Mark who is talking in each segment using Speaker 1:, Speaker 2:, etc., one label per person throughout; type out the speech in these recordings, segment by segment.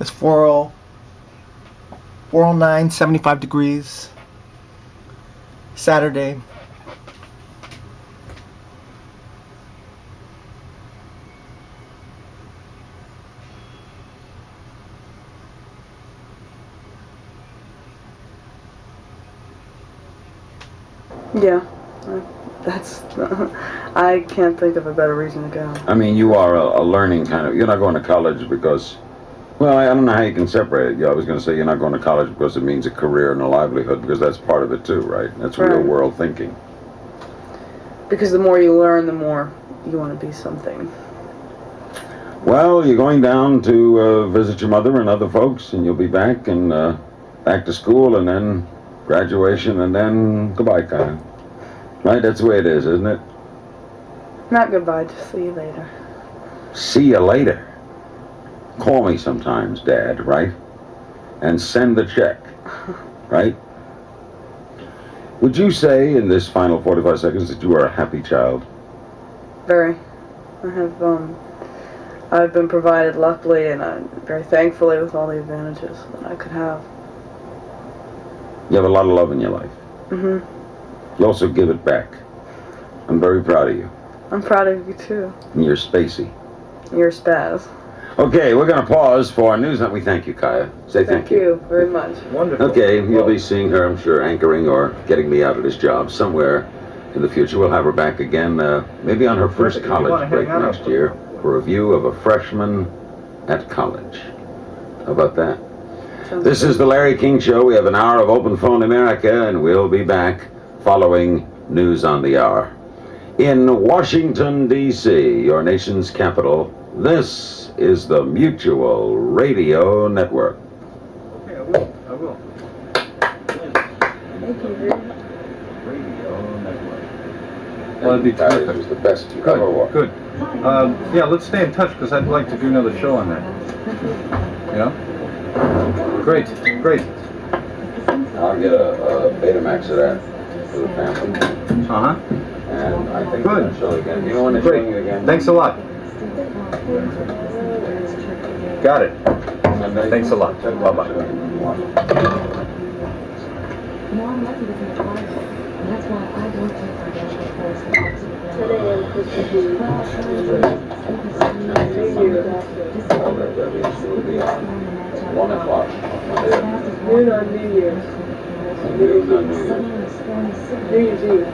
Speaker 1: It's 40, 409, 75 degrees. Saturday.
Speaker 2: Yeah, that's. I can't think of a better reason to go.
Speaker 3: I mean, you are a learning kind of. You're not going to college because. Well, I don't know how you can separate it. Yeah, I was going to say you're not going to college because it means a career and a livelihood, because that's part of it too, right? That's real world thinking.
Speaker 2: Because the more you learn, the more you want to be something.
Speaker 3: Well, you're going down to visit your mother and other folks, and you'll be back and back to school, and then graduation, and then goodbye, kind of. Right? That's the way it is, isn't it?
Speaker 2: Not goodbye, just see you later.
Speaker 3: See you later. Call me sometimes, Dad, right? And send the check, right? Would you say in this final 45 seconds that you are a happy child?
Speaker 2: Very. I've been provided luckily and very thankfully with all the advantages that I could have.
Speaker 3: You have a lot of love in your life.
Speaker 2: Mm-hmm.
Speaker 3: You also give it back. I'm very proud of you.
Speaker 2: I'm proud of you too.
Speaker 3: And you're spacey.
Speaker 2: You're spaz.
Speaker 3: Okay, we're going to pause for our news. We thank you, Chaia. Say thank you.
Speaker 2: Thank you very much.
Speaker 1: Wonderful.
Speaker 3: Okay, you'll be seeing her, I'm sure, anchoring or getting me out of this job somewhere in the future. We'll have her back again, maybe on her first college break next year, for a review of a freshman at college. How about that? This is the Larry King Show. We have an hour of Open Phone America, and we'll be back following News on the Hour. In Washington, D.C., your nation's capital, this is the Mutual Radio Network.
Speaker 1: Okay, I will.
Speaker 2: Thank you.
Speaker 3: Radio Network.
Speaker 1: Well, it'd be terrific.
Speaker 3: It was the best you ever worked.
Speaker 1: Good. Yeah, let's stay in touch because I'd like to do another show on that. Yeah? Great.
Speaker 3: I'll get a Betamax of that for the family.
Speaker 1: Uh-huh.
Speaker 3: And I think
Speaker 1: Good.
Speaker 3: we're going to show it again. You know when they're showing it again?
Speaker 1: Thanks a lot. Got it. Thanks a lot. Bye-bye.
Speaker 4: You know, I'm lucky to be a part of it. And that's why I work with financial force and oxygen.
Speaker 3: All that will be on 1 o'clock.
Speaker 2: Noon on New Year's.
Speaker 3: Noon on New Year's.
Speaker 2: New Year's Eve.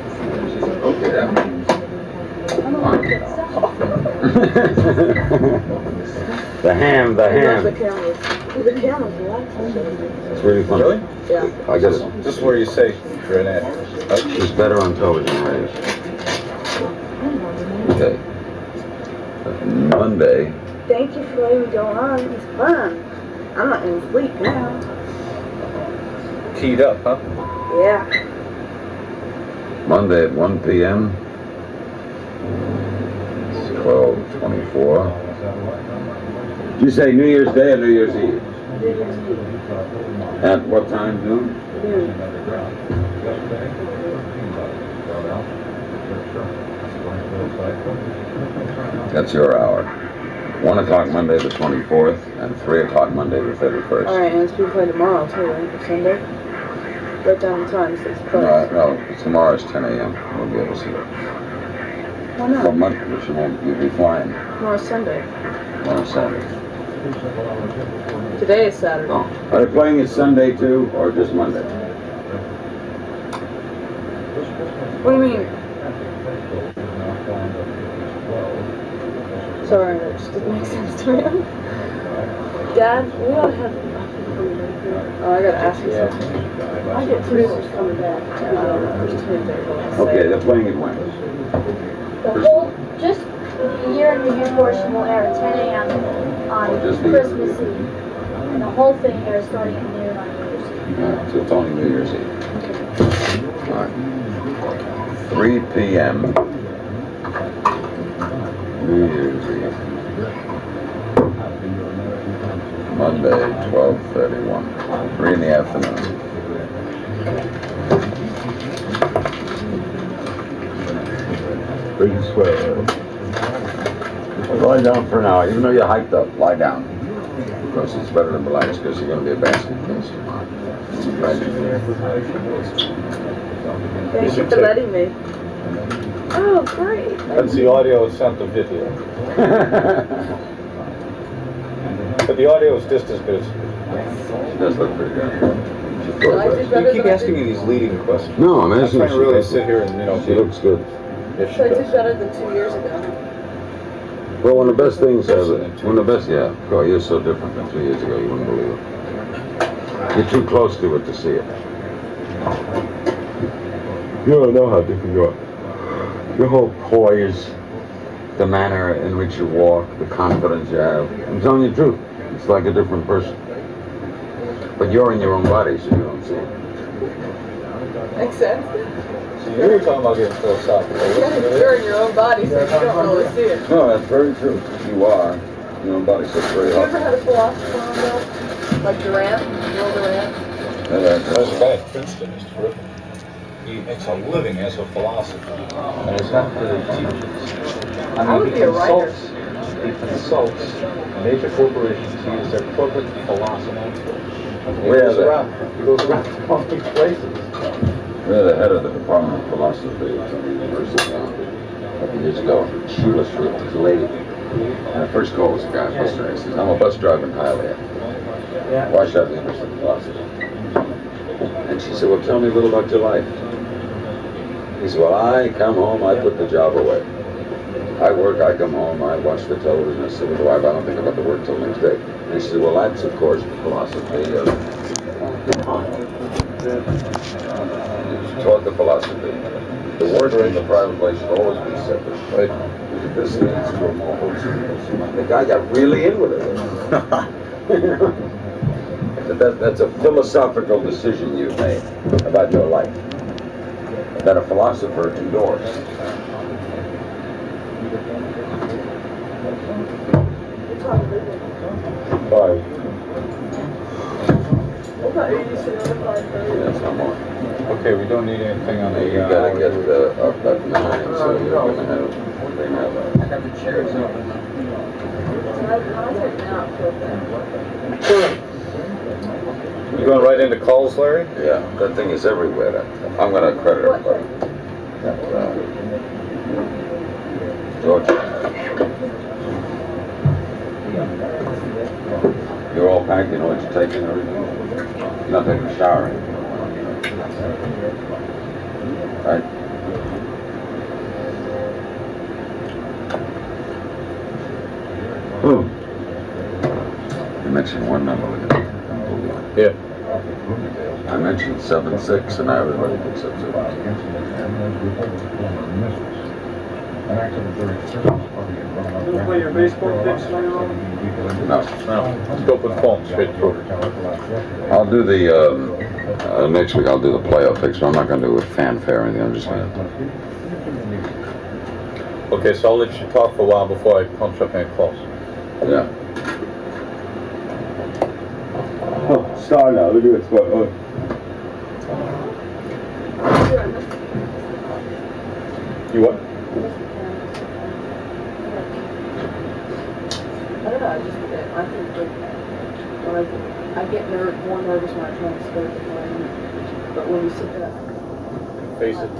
Speaker 3: Okay, that means. The ham.
Speaker 2: The cameras. The cameras, what?
Speaker 3: It's really funny.
Speaker 1: Really?
Speaker 2: Yeah.
Speaker 3: I got it.
Speaker 1: Just where you say, Renette.
Speaker 3: It's better on television, right? Okay. Monday.
Speaker 2: Thank you for letting me go on. It's fun. I'm not gonna sleep now.
Speaker 1: Keyed up, huh?
Speaker 2: Yeah.
Speaker 3: Monday at 1 p.m. It's 12:24. Did you say New Year's Day or New Year's Eve? At what time? Noon? That's your hour. 1 o'clock Monday the 24th and 3 o'clock Monday the 31st.
Speaker 2: Alright, and it's being played tomorrow too, right? Sunday? Write down the times.
Speaker 3: No, tomorrow's 10 a.m. We'll be able to see it.
Speaker 2: Why not?
Speaker 3: For Monday, but you'll be flying.
Speaker 2: Tomorrow's Sunday.
Speaker 3: Tomorrow's Saturday.
Speaker 2: Today is Saturday.
Speaker 3: Oh. Are they playing it Sunday too, or just Monday?
Speaker 2: What do you mean? Sorry, that just didn't make sense to me. Dad, we ought to have... Oh, I gotta ask you something. I get producers coming back. I don't know, just to
Speaker 3: Okay, they're playing it when?
Speaker 5: The whole, just the year in review portion will air at 10 a.m. on
Speaker 3: Just the
Speaker 5: Christmas
Speaker 3: year.
Speaker 5: Eve. And the whole thing airs starting at noon on New Year's Eve.
Speaker 3: So it's only New Year's Eve. All right. 3 p.m. New Year's Eve. Monday, 12:31. 3 in the afternoon. Pretty swell. Lie down for an hour. Even though you're hyped up, lie down. Because it's better than relaxed because you're going to be a basket case. Right?
Speaker 2: Thank you for letting me. Oh, great.
Speaker 1: That's the audio, it's not the video. But the audio is just as good.
Speaker 3: She does look pretty good. She's
Speaker 2: Did I do
Speaker 3: gorgeous.
Speaker 2: better
Speaker 1: You keep
Speaker 2: than I
Speaker 1: asking
Speaker 2: did?
Speaker 1: me these leading questions.
Speaker 3: No, I'm
Speaker 1: I'm
Speaker 3: asking
Speaker 1: trying to
Speaker 3: you.
Speaker 1: really sit here and,
Speaker 3: She looks good.
Speaker 1: if she
Speaker 2: So I did
Speaker 1: does.
Speaker 2: better than 2 years ago.
Speaker 3: Well, one of the best things yeah, God, you're so different than 2 years ago, you wouldn't believe it. You're too close to it to see it. You don't know how different you are. Your whole poise, the manner in which you walk, the confidence you have. I'm telling you the truth. It's like a different person. But you're in your own body, so you don't see it.
Speaker 2: Makes sense.
Speaker 1: So you were talking about getting philosophical.
Speaker 2: You're in your own body, so you don't really see it.
Speaker 3: No, that's very true. You are in your own body, so it's very
Speaker 2: Have you ever
Speaker 3: hard.
Speaker 2: had a philosopher on though? Like Durant? Will Durant?
Speaker 1: There's a guy at Princeton who's terrific. He makes a living as a philosopher. And it's not that he teaches.
Speaker 2: I would be a writer.
Speaker 1: He consults major corporations. He is their corporate philosopher. He goes around to all these places.
Speaker 3: We're the head of the Department of Philosophy at the university now. A couple years ago, she was a lady. And the first call was a guy, bus driver. He says, I'm a bus driver in Hialeah. Why should I be interested in philosophy? And she said, well, tell me a little about your life. He said, well, I come home, I put the job away. I work, I come home, I watch the television, I sit with the wife, I don't think about the work till next day. And she said, well, that's, of course, philosophy. Taught the philosophy. The work in the private place should always be separate. Right? This leads to a more wholesome. The guy got really in with it. That's a philosophical decision you've made about your life that a philosopher endorsed. Five. Yes, I'm on.
Speaker 1: Okay, we don't need anything on the.
Speaker 3: You gotta get up at 9, so you're gonna have. They have
Speaker 1: I have the chairs open. You going right into calls, Larry?
Speaker 3: Yeah, that thing is everywhere. I'm gonna credit everybody. George. You're all packed, you know what you're taking and everything? You're not taking a shower. Right? Oh. You mentioned one number.
Speaker 1: Yeah.
Speaker 3: I mentioned 7-6 and everybody picks up 7.
Speaker 6: You play your baseball picks later on?
Speaker 3: No.
Speaker 1: Let's go with phone straight through.
Speaker 3: I'll do the, next week I'll do the playoff picks, but I'm not going to do a fanfare or anything. I'm just going to.
Speaker 1: Okay, so I'll let you talk for a while before I punch up any calls.
Speaker 3: Yeah.
Speaker 7: Oh, star now. Look at this. What? Oh.
Speaker 1: You what?
Speaker 2: I don't know, I think that when I get more nervous when I try to start the plane, but when you sit there,
Speaker 1: Face it.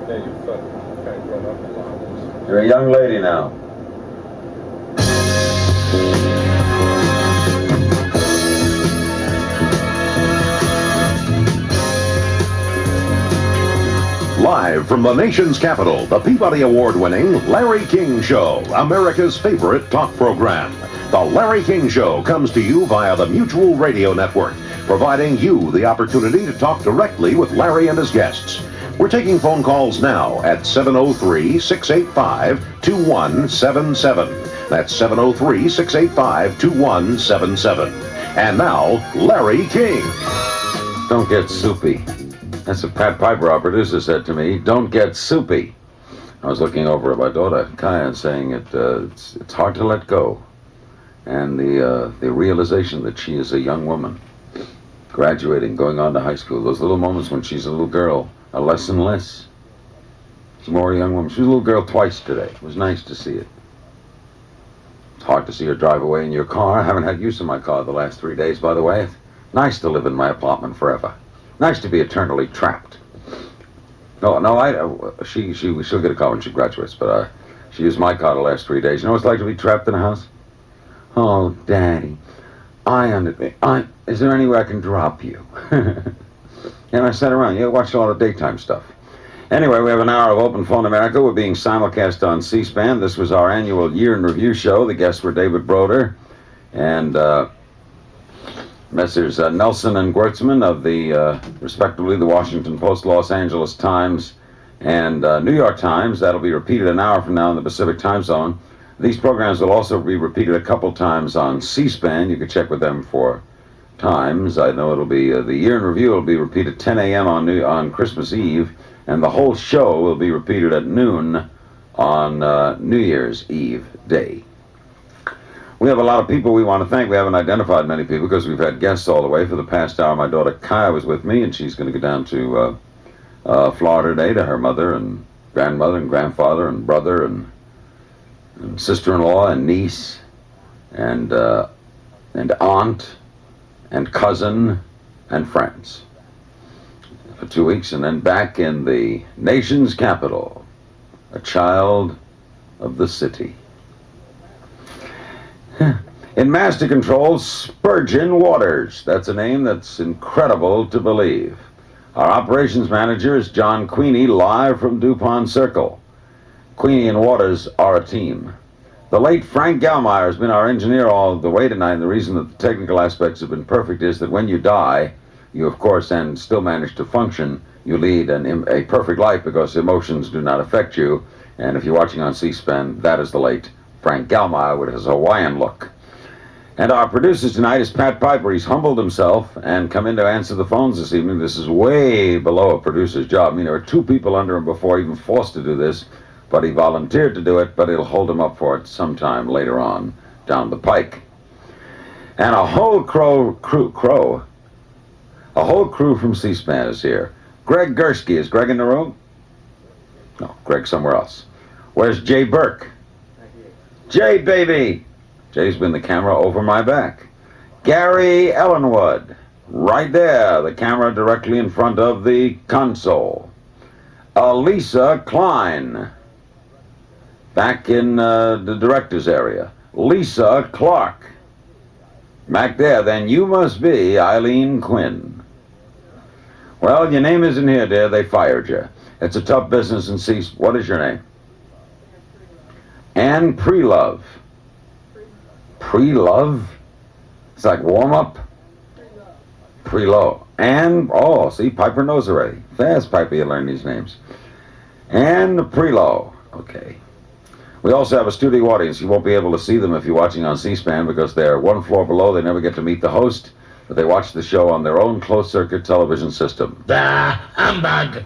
Speaker 1: Yeah, you fucking grown up a lot.
Speaker 3: You're a young lady now.
Speaker 8: Live from the nation's capital, the Peabody Award-winning Larry King Show, America's favorite talk program. The Larry King Show comes to you via the Mutual Radio Network, providing you the opportunity to talk directly with Larry and his guests. We're taking phone calls now at 703-685-2177. That's 703-685-2177. And now, Larry King.
Speaker 3: Don't get soupy. That's what Pat Piper, our producer, said to me. Don't get soupy. I was looking over at my daughter, Chaia, and saying it's hard to let go. And the realization that she is a young woman, graduating, going on to high school, those little moments when she's a little girl are less and less. She's more a young woman. She was a little girl twice today. It was nice to see it. It's hard to see her drive away in your car. I haven't had use of my car the last 3 days, by the way. It's nice to live in my apartment forever. Nice to be eternally trapped. She'll get a car when she graduates, but she used my car the last 3 days. You know what it's like to be trapped in a house? Oh, Daddy, is there any way I can drop you? And I sat around. Watched a lot of daytime stuff. Anyway, we have an hour of Open Phone America. We're being simulcast on C-SPAN. This was our annual Year in Review show. The guests were David Broder and Messrs. Nelson and Gertzman of the, respectively, the Washington Post, Los Angeles Times, and New York Times. That'll be repeated an hour from now in the Pacific Time Zone. These programs will also be repeated a couple times on C-SPAN. You can check with them for times. I know it'll be, the Year in Review will be repeated 10 a.m. on Christmas Eve, and the whole show will be repeated at noon on New Year's Eve day. We have a lot of people we want to thank. We haven't identified many people because we've had guests all the way. For the past hour, my daughter Chaia was with me, and she's going to go down to Florida today to her mother and grandmother and grandfather and brother and sister-in-law and niece and aunt and cousin and friends for 2 weeks, and then back in the nation's capital, a child of the city. In Master Control, Spurgeon Waters. That's a name that's incredible to believe. Our operations manager is John Queenie, live from DuPont Circle. Queenie and Waters are a team. The late Frank Gallmeyer has been our engineer all the way tonight, and the reason that the technical aspects have been perfect is that when you die, you, of course, and still manage to function, you lead a perfect life because emotions do not affect you. And if you're watching on C-SPAN, that is the late Frank Gallmeyer with his Hawaiian look. And our producer tonight is Pat Piper. He's humbled himself and come in to answer the phones this evening. This is way below a producer's job. I mean, there were 2 people under him before even forced to do this, but he volunteered to do it, but it'll hold him up for it sometime later on down the pike. And a whole crew from C-SPAN is here. Greg Gursky. Is Greg in the room? No, Greg's somewhere else. Where's Jay Burke? Jay, baby! Jay's been the camera over my back. Gary Ellenwood, right there, the camera directly in front of the console. Lisa Klein, back in the director's area. Lisa Clark, back there. Then you must be Eileen Quinn. Well, your name isn't here, dear. They fired you. It's a tough business in C. What is your name? Ann Prelove. Pre-love? It's like warm-up? Pre-low. And, oh, see, Piper knows already. Fast, Piper, you learn these names. And Pre-low. Okay. We also have a studio audience. You won't be able to see them if you're watching on C-SPAN because they're 1 floor below. They never get to meet the host, but they watch the show on their own closed-circuit television system.
Speaker 9: Bah, humbug!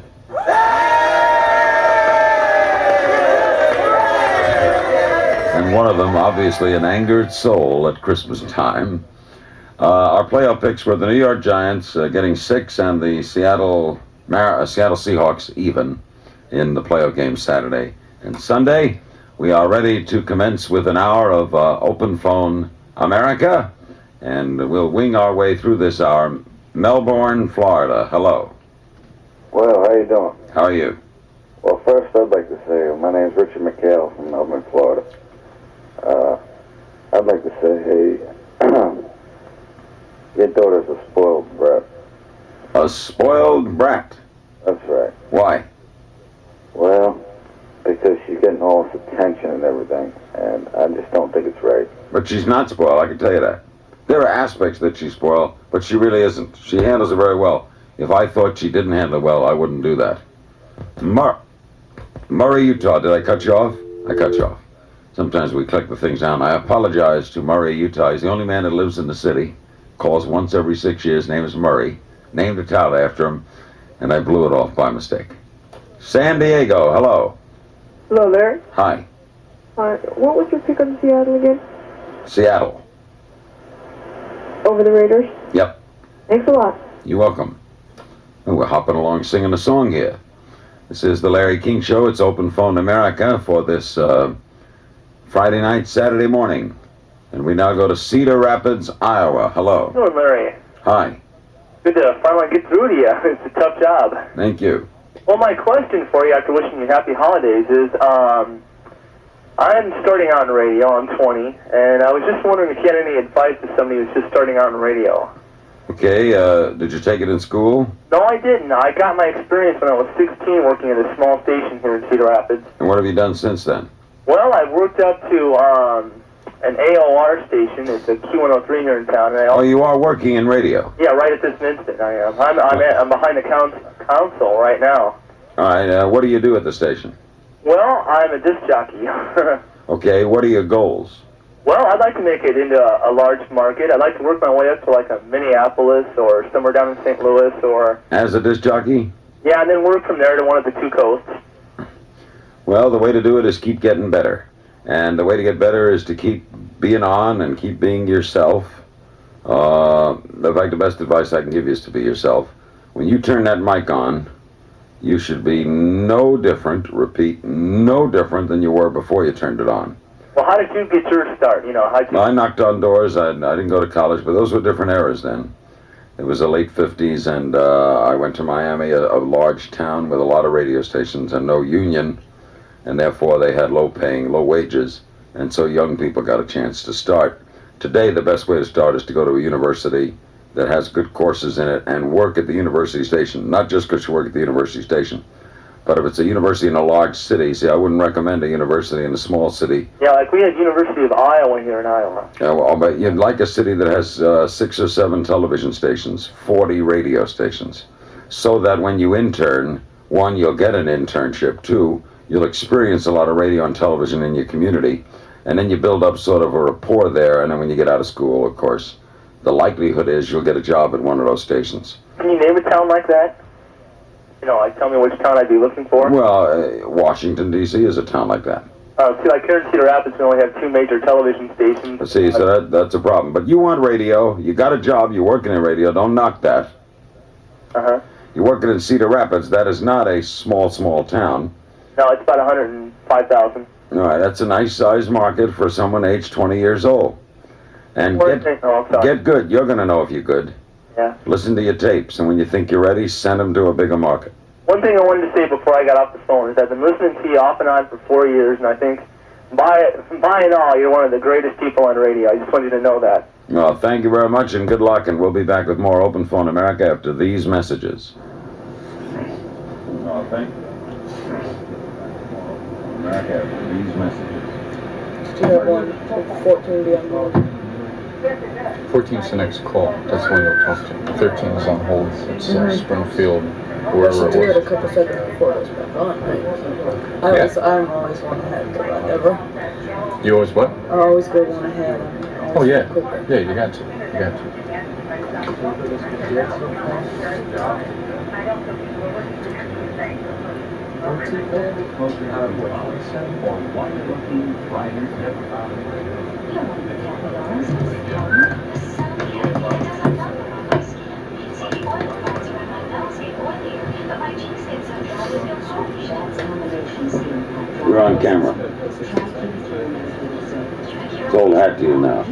Speaker 3: And one of them, obviously an angered soul at Christmas time. Our playoff picks were the New York Giants getting 6 and the Seattle Seahawks even in the playoff game Saturday and Sunday. We are ready to commence with an hour of Open Phone America, and we'll wing our way through this hour. Melbourne, Florida. Hello.
Speaker 10: Well, how you doing?
Speaker 3: How are you?
Speaker 10: Well, first I'd like to say my name's Richard McHale from Melbourne, Florida. I'd like to say, hey, your daughter's a spoiled brat.
Speaker 3: A spoiled brat?
Speaker 10: That's right.
Speaker 3: Why?
Speaker 10: Well, because she's getting all this attention and everything, and I just don't think it's right.
Speaker 3: But she's not spoiled, I can tell you that. There are aspects that she's spoiled, but she really isn't. She handles it very well. If I thought she didn't handle it well, I wouldn't do that. Murray, Utah, did I cut you off? I cut you off. Sometimes we click the things down. I apologize to Murray, Utah. He's the only man that lives in the city. calls once every 6 years. Name is Murray. Named a tout after him, and I blew it off by mistake. San Diego, hello.
Speaker 2: Hello, Larry.
Speaker 3: Hi.
Speaker 2: What was your pick on Seattle again?
Speaker 3: Seattle.
Speaker 2: Over the Raiders?
Speaker 3: Yep.
Speaker 2: Thanks a lot.
Speaker 3: You're welcome. And we're hopping along singing a song here. This is the Larry King Show. It's Open Phone America for this Friday night, Saturday morning. And we now go to Cedar Rapids, Iowa. Hello.
Speaker 9: Hello, Larry.
Speaker 3: Hi.
Speaker 9: Good to finally get through to you. It's a tough job.
Speaker 3: Thank you.
Speaker 9: Well, my question for you after wishing you happy holidays is, I'm starting out in radio. I'm 20, and I was just wondering if you had any advice to somebody who's just starting out in radio.
Speaker 3: Okay, did you take it in school?
Speaker 9: No, I didn't. I got my experience when I was 16 working at a small station here in Cedar Rapids.
Speaker 3: And what have you done since then?
Speaker 9: Well, I've worked up to an AOR station. It's a Q103 here in town. And
Speaker 3: Oh, you are working in radio?
Speaker 9: Yeah, right at this instant I am. I'm behind the console right now.
Speaker 3: All right, what do you do at the station?
Speaker 9: Well, I'm a disc jockey.
Speaker 3: Okay, what are your goals?
Speaker 9: Well, I'd like to make it into a large market. I'd like to work my way up to like a Minneapolis or somewhere down in St. Louis or...
Speaker 3: As a disc jockey?
Speaker 9: Yeah, and then work from there to one of the two coasts.
Speaker 3: Well, the way to do it is keep getting better. And the way to get better is to keep being on and keep being yourself. In fact, the best advice I can give you is to be yourself. When you turn that mic on, you should be no different, repeat, no different than you were before you turned it on.
Speaker 9: Well, how did you get your start? You know, how'd you...
Speaker 3: I knocked on doors. I didn't go to college, but those were different eras then. It was the late 50s, and I went to Miami, a large town with a lot of radio stations and no union, and therefore they had low paying, low wages, and so young people got a chance to start. Today, the best way to start is to go to a university that has good courses in it and work at the university station, not just because you work at the university station, but if it's a university in a large city, see, I wouldn't recommend a university in a small city.
Speaker 9: Yeah, like we had University of Iowa here in Iowa.
Speaker 3: Yeah, well, but you'd like a city that has 6 or 7 television stations, 40 radio stations, so that when you intern, 1, you'll get an internship, 2, you'll experience a lot of radio and television in your community, and then you build up sort of a rapport there, and then when you get out of school, of course, the likelihood is you'll get a job at one of those stations.
Speaker 9: Can you name a town like that? You know, like tell me which town I'd be looking for?
Speaker 3: Well, Washington, D.C. is a town like that.
Speaker 9: See, like here in Cedar Rapids, we only have 2 major television stations.
Speaker 3: See, so that's a problem. But you want radio, you got a job, you're working in radio, don't knock that.
Speaker 9: Uh-huh.
Speaker 3: You're working in Cedar Rapids, that is not a small town.
Speaker 9: No, it's about 105,000.
Speaker 3: All right, that's a nice sized market for someone aged 20 years old. And get good. You're going to know if you're good.
Speaker 9: Yeah.
Speaker 3: Listen to your tapes, and when you think you're ready, send them to a bigger market.
Speaker 9: One thing I wanted to say before I got off the phone is I've been listening to you off and on for 4 years, and I think by and all, you're one of the greatest people on radio. I just wanted you to know that.
Speaker 3: Well, thank you very much, and good luck, and we'll be back with more Open Phone America after these messages. Oh, thank you. America after these messages.
Speaker 2: Do you have one? 14 be on hold.
Speaker 1: 14's the next call. That's the one you'll talk to. 13 is on hold. It's Springfield, wherever it
Speaker 2: Do it a
Speaker 1: was.
Speaker 2: couple seconds before it goes back on, right? I'm always one ahead, ever.
Speaker 1: You always what?
Speaker 2: I always go one ahead.
Speaker 1: Oh, yeah.
Speaker 2: Quicker.
Speaker 1: Yeah, you got to. You got to.
Speaker 3: You're on camera. It's old hat to you now.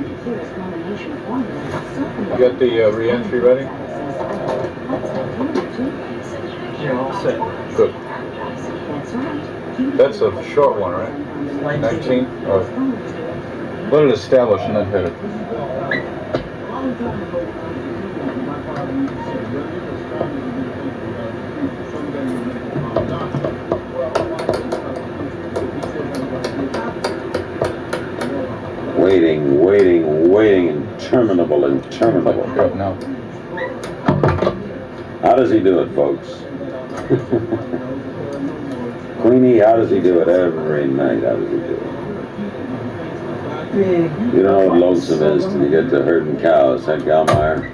Speaker 1: You got the re-entry ready?
Speaker 6: Yeah, all set.
Speaker 1: Good. That's a short one, right? 19? All right. Let it establish and then hit it.
Speaker 3: Waiting, interminable.
Speaker 1: Good, now.
Speaker 3: How does he do it, folks? Queenie, how does he do it every night? How does he do it? You don't know what lonesome is till you get to herding cows, huh, Galmeyer?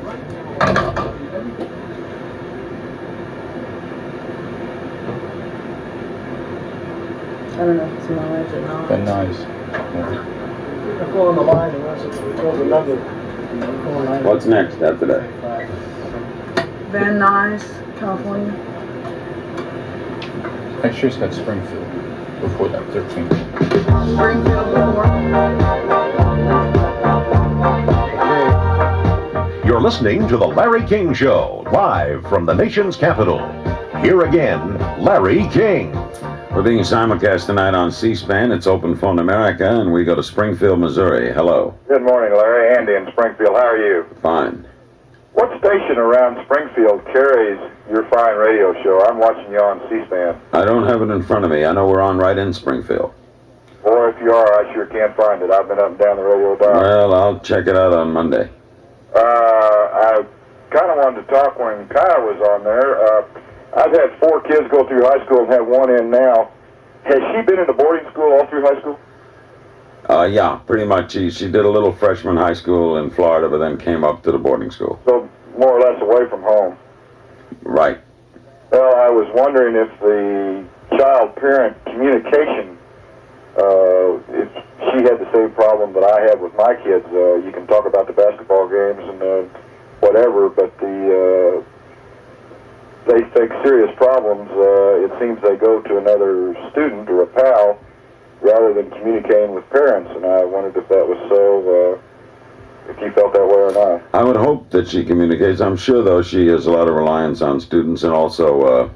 Speaker 2: I don't know if it's Nice or not.
Speaker 1: Been nice.
Speaker 6: I'm pulling the line unless it goes another.
Speaker 3: What's next after that?
Speaker 2: Van Nuys, California.
Speaker 1: Next year's got Springfield before that, 13.
Speaker 2: Springfield before.
Speaker 8: You're listening to The Larry King Show, live from the nation's capital. Here again, Larry King.
Speaker 3: We're being simulcast tonight on C-SPAN. It's Open Phone America, and we go to Springfield, Missouri. Hello.
Speaker 10: Good morning, Larry. Andy in Springfield. How are you?
Speaker 3: Fine.
Speaker 10: What station around Springfield carries your fine radio show? I'm watching you on C-SPAN.
Speaker 3: I don't have it in front of me. I know we're on right in Springfield.
Speaker 10: Or if you are, I sure can't find it. I've been up and down the radio dial.
Speaker 3: Well, I'll check it out on Monday.
Speaker 10: I kind of wanted to talk when Chaia was on there. I've had 4 kids go through high school and have one in now. Has she been in a boarding school all through high school?
Speaker 3: Yeah, pretty much. She did a little freshman high school in Florida, but then came up to the boarding school.
Speaker 10: So more or less away from home.
Speaker 3: Right.
Speaker 10: Well, I was wondering if the child-parent communication, if she had the same problem that I have with my kids. You can talk about the basketball games and whatever, but they fix serious problems. It seems they go to another student or a pal rather than communicating with parents, and I wondered if that was so, if you felt that way or not.
Speaker 3: I would hope that she communicates. I'm sure, though, she has a lot of reliance on students and also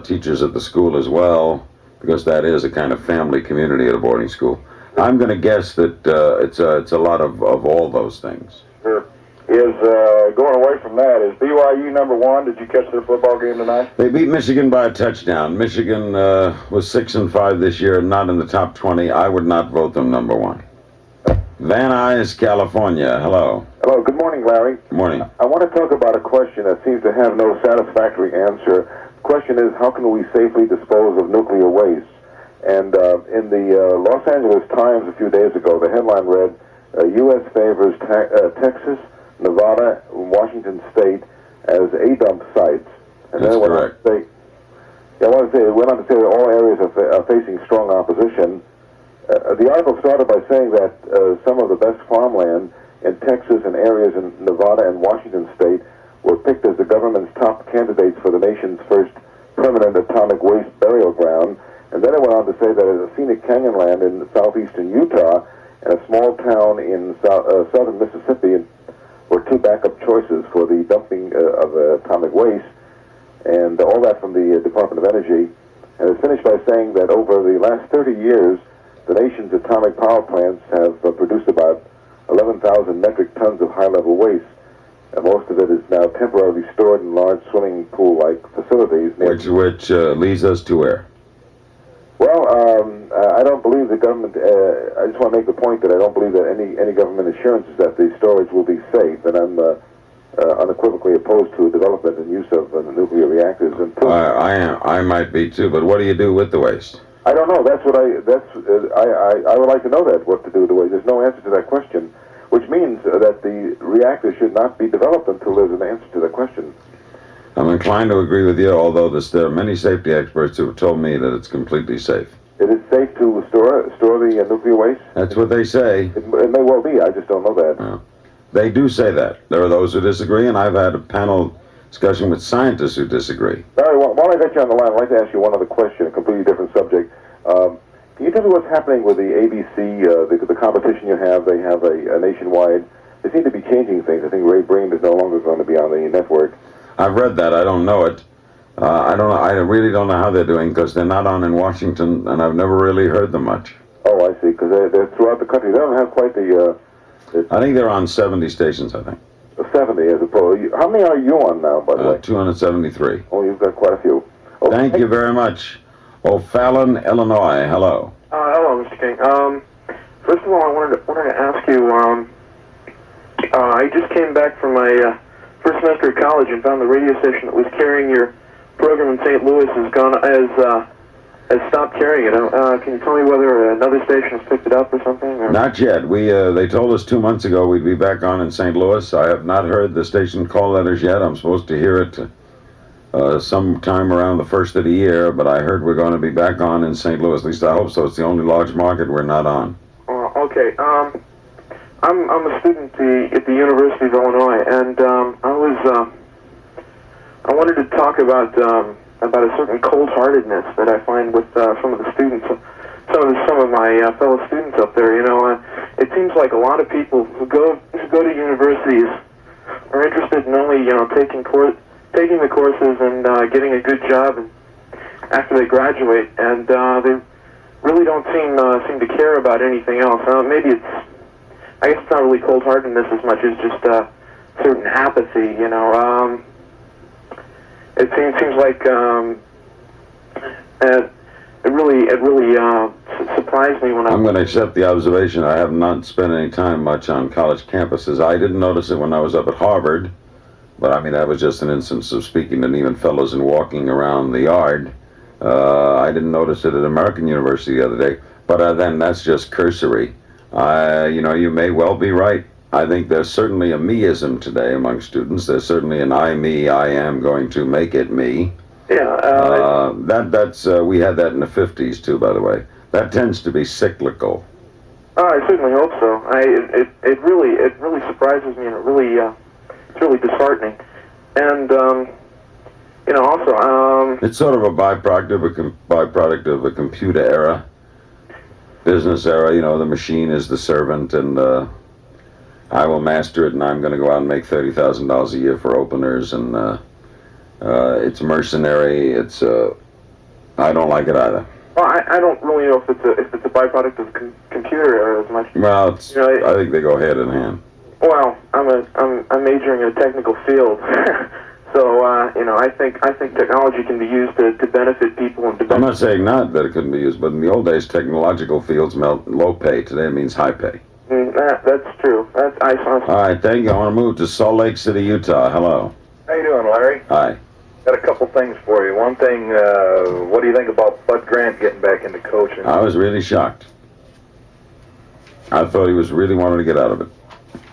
Speaker 3: teachers at the school as well, because that is a kind of family community at a boarding school. I'm going to guess that it's a lot of all those things.
Speaker 10: Sure. Going away from that, is BYU number 1? Did you catch their football game tonight?
Speaker 3: They beat Michigan by a touchdown. Michigan was 6-5 this year, not in the top 20. I would not vote them number 1. Van Nuys, California. Hello.
Speaker 10: Hello. Good morning, Larry.
Speaker 3: Good morning.
Speaker 10: I want to talk about a question that seems to have no satisfactory answer. The question is, how can we safely dispose of nuclear waste? And in the Los Angeles Times a few days ago, the headline read, U.S. favors Texas, Nevada, and Washington State as A-dump sites. And
Speaker 3: That's
Speaker 10: then it
Speaker 3: correct.
Speaker 10: it went on to say that all areas are facing strong opposition. The article started by saying that some of the best farmland in Texas and areas in Nevada and Washington State were picked as the government's top candidates for the nation's first permanent atomic waste burial ground. And then it went on to say that a scenic canyonland in southeastern Utah and a small town in southern Mississippi were 2 backup choices for the dumping of atomic waste, and all that from the Department of Energy. And it's finished by saying that over the last 30 years, the nation's atomic power plants have produced about 11,000 metric tons of high-level waste. And most of it is now temporarily stored in large swimming pool-like facilities.
Speaker 3: Which leads us to where?
Speaker 10: Well, I don't believe the government, I just want to make the point that I don't believe that any government assurances that the storage will be safe, and I'm unequivocally opposed to development and use of nuclear reactors until...
Speaker 3: I might be too, but what do you do with the waste?
Speaker 10: I don't know. That's what I would like to know that, what to do with the waste. There's no answer to that question, which means that the reactor should not be developed until there's an answer to that question.
Speaker 3: I'm inclined to agree with you, although there are many safety experts who have told me that it's completely safe.
Speaker 10: Is it safe to store the nuclear waste?
Speaker 3: That's what they say.
Speaker 10: It may well be. I just don't know that.
Speaker 3: They do say that. There are those who disagree, and I've had a panel discussion with scientists who disagree.
Speaker 10: Larry, while I got you on the line, I'd like to ask you one other question, a completely different subject. Can you tell me what's happening with the ABC, the competition you have? They have a nationwide. They seem to be changing things. I think Ray Breen is no longer going to be on the network.
Speaker 3: I've read that. I don't know it. I don't know. I really don't know how they're doing because they're not on in Washington, and I've never really heard them much.
Speaker 10: Oh, I see. Because they're throughout the country. They don't have quite the.
Speaker 3: I think they're on 70 stations. I think.
Speaker 10: 70 as opposed. How many are you on now, by the way?
Speaker 3: 273.
Speaker 10: Oh, you've got quite a few. Oh,
Speaker 3: Thank you very much. O'Fallon, Illinois. Hello.
Speaker 9: Hello, Mr. King. First of all, I wanted to ask you. I just came back from my first semester of college and found the radio station that was carrying your program in St. Louis has has stopped carrying it. Can you tell me whether another station has picked it up or something? Or?
Speaker 3: Not yet. They told us 2 months ago we'd be back on in St. Louis. I have not heard the station call letters yet. I'm supposed to hear it sometime around the first of the year, but I heard we're going to be back on in St. Louis. At least I hope so. It's the only large market we're not on.
Speaker 9: Okay. I'm a student at the University of Illinois, and I wanted to talk about a certain cold-heartedness that I find with some of the students, some of my fellow students up there. You know, it seems like a lot of people who go to universities are interested in only taking the courses and getting a good job after they graduate, and they really don't seem to care about anything else. Maybe I guess it's not really cold-heartedness as much as just certain apathy. You know, it seems like it really surprised me when
Speaker 3: I'm going to accept the observation. I have not spent any time much on college campuses. I didn't notice it when I was up at Harvard. But I mean, that was just an instance of speaking to even fellows and walking around the yard. I didn't notice it at American University the other day. But then that's just cursory. You may well be right. I think there's certainly a meism today among students. There's certainly an I am going to make it me.
Speaker 9: Yeah.
Speaker 3: We had that in the 50s too, by the way. That tends to be cyclical.
Speaker 9: Oh, I certainly hope so. It really surprises me, and it's really disheartening. And also
Speaker 3: it's sort of a byproduct of a computer era, business era. You know, the machine is the servant, and I will master it, and I'm going to go out and make $30,000 a year for openers, and it's mercenary. It's I don't like it either.
Speaker 9: Well, I don't really know if it's a byproduct of the computer era as much.
Speaker 3: Well, I think they go hand in hand.
Speaker 9: Well, I'm majoring in a technical field, so I think technology can be used to benefit people and to benefit.
Speaker 3: I'm not saying not that it couldn't be used, but in the old days, technological fields meant low pay. Today it means high pay.
Speaker 9: That's true.
Speaker 3: All right, thank you. I want to move to Salt Lake City, Utah. Hello.
Speaker 1: How you doing, Larry?
Speaker 3: Hi.
Speaker 1: Got a couple things for you. One thing, what do you think about Bud Grant getting back into coaching?
Speaker 3: I was really shocked. I thought he was really wanting to get out of it.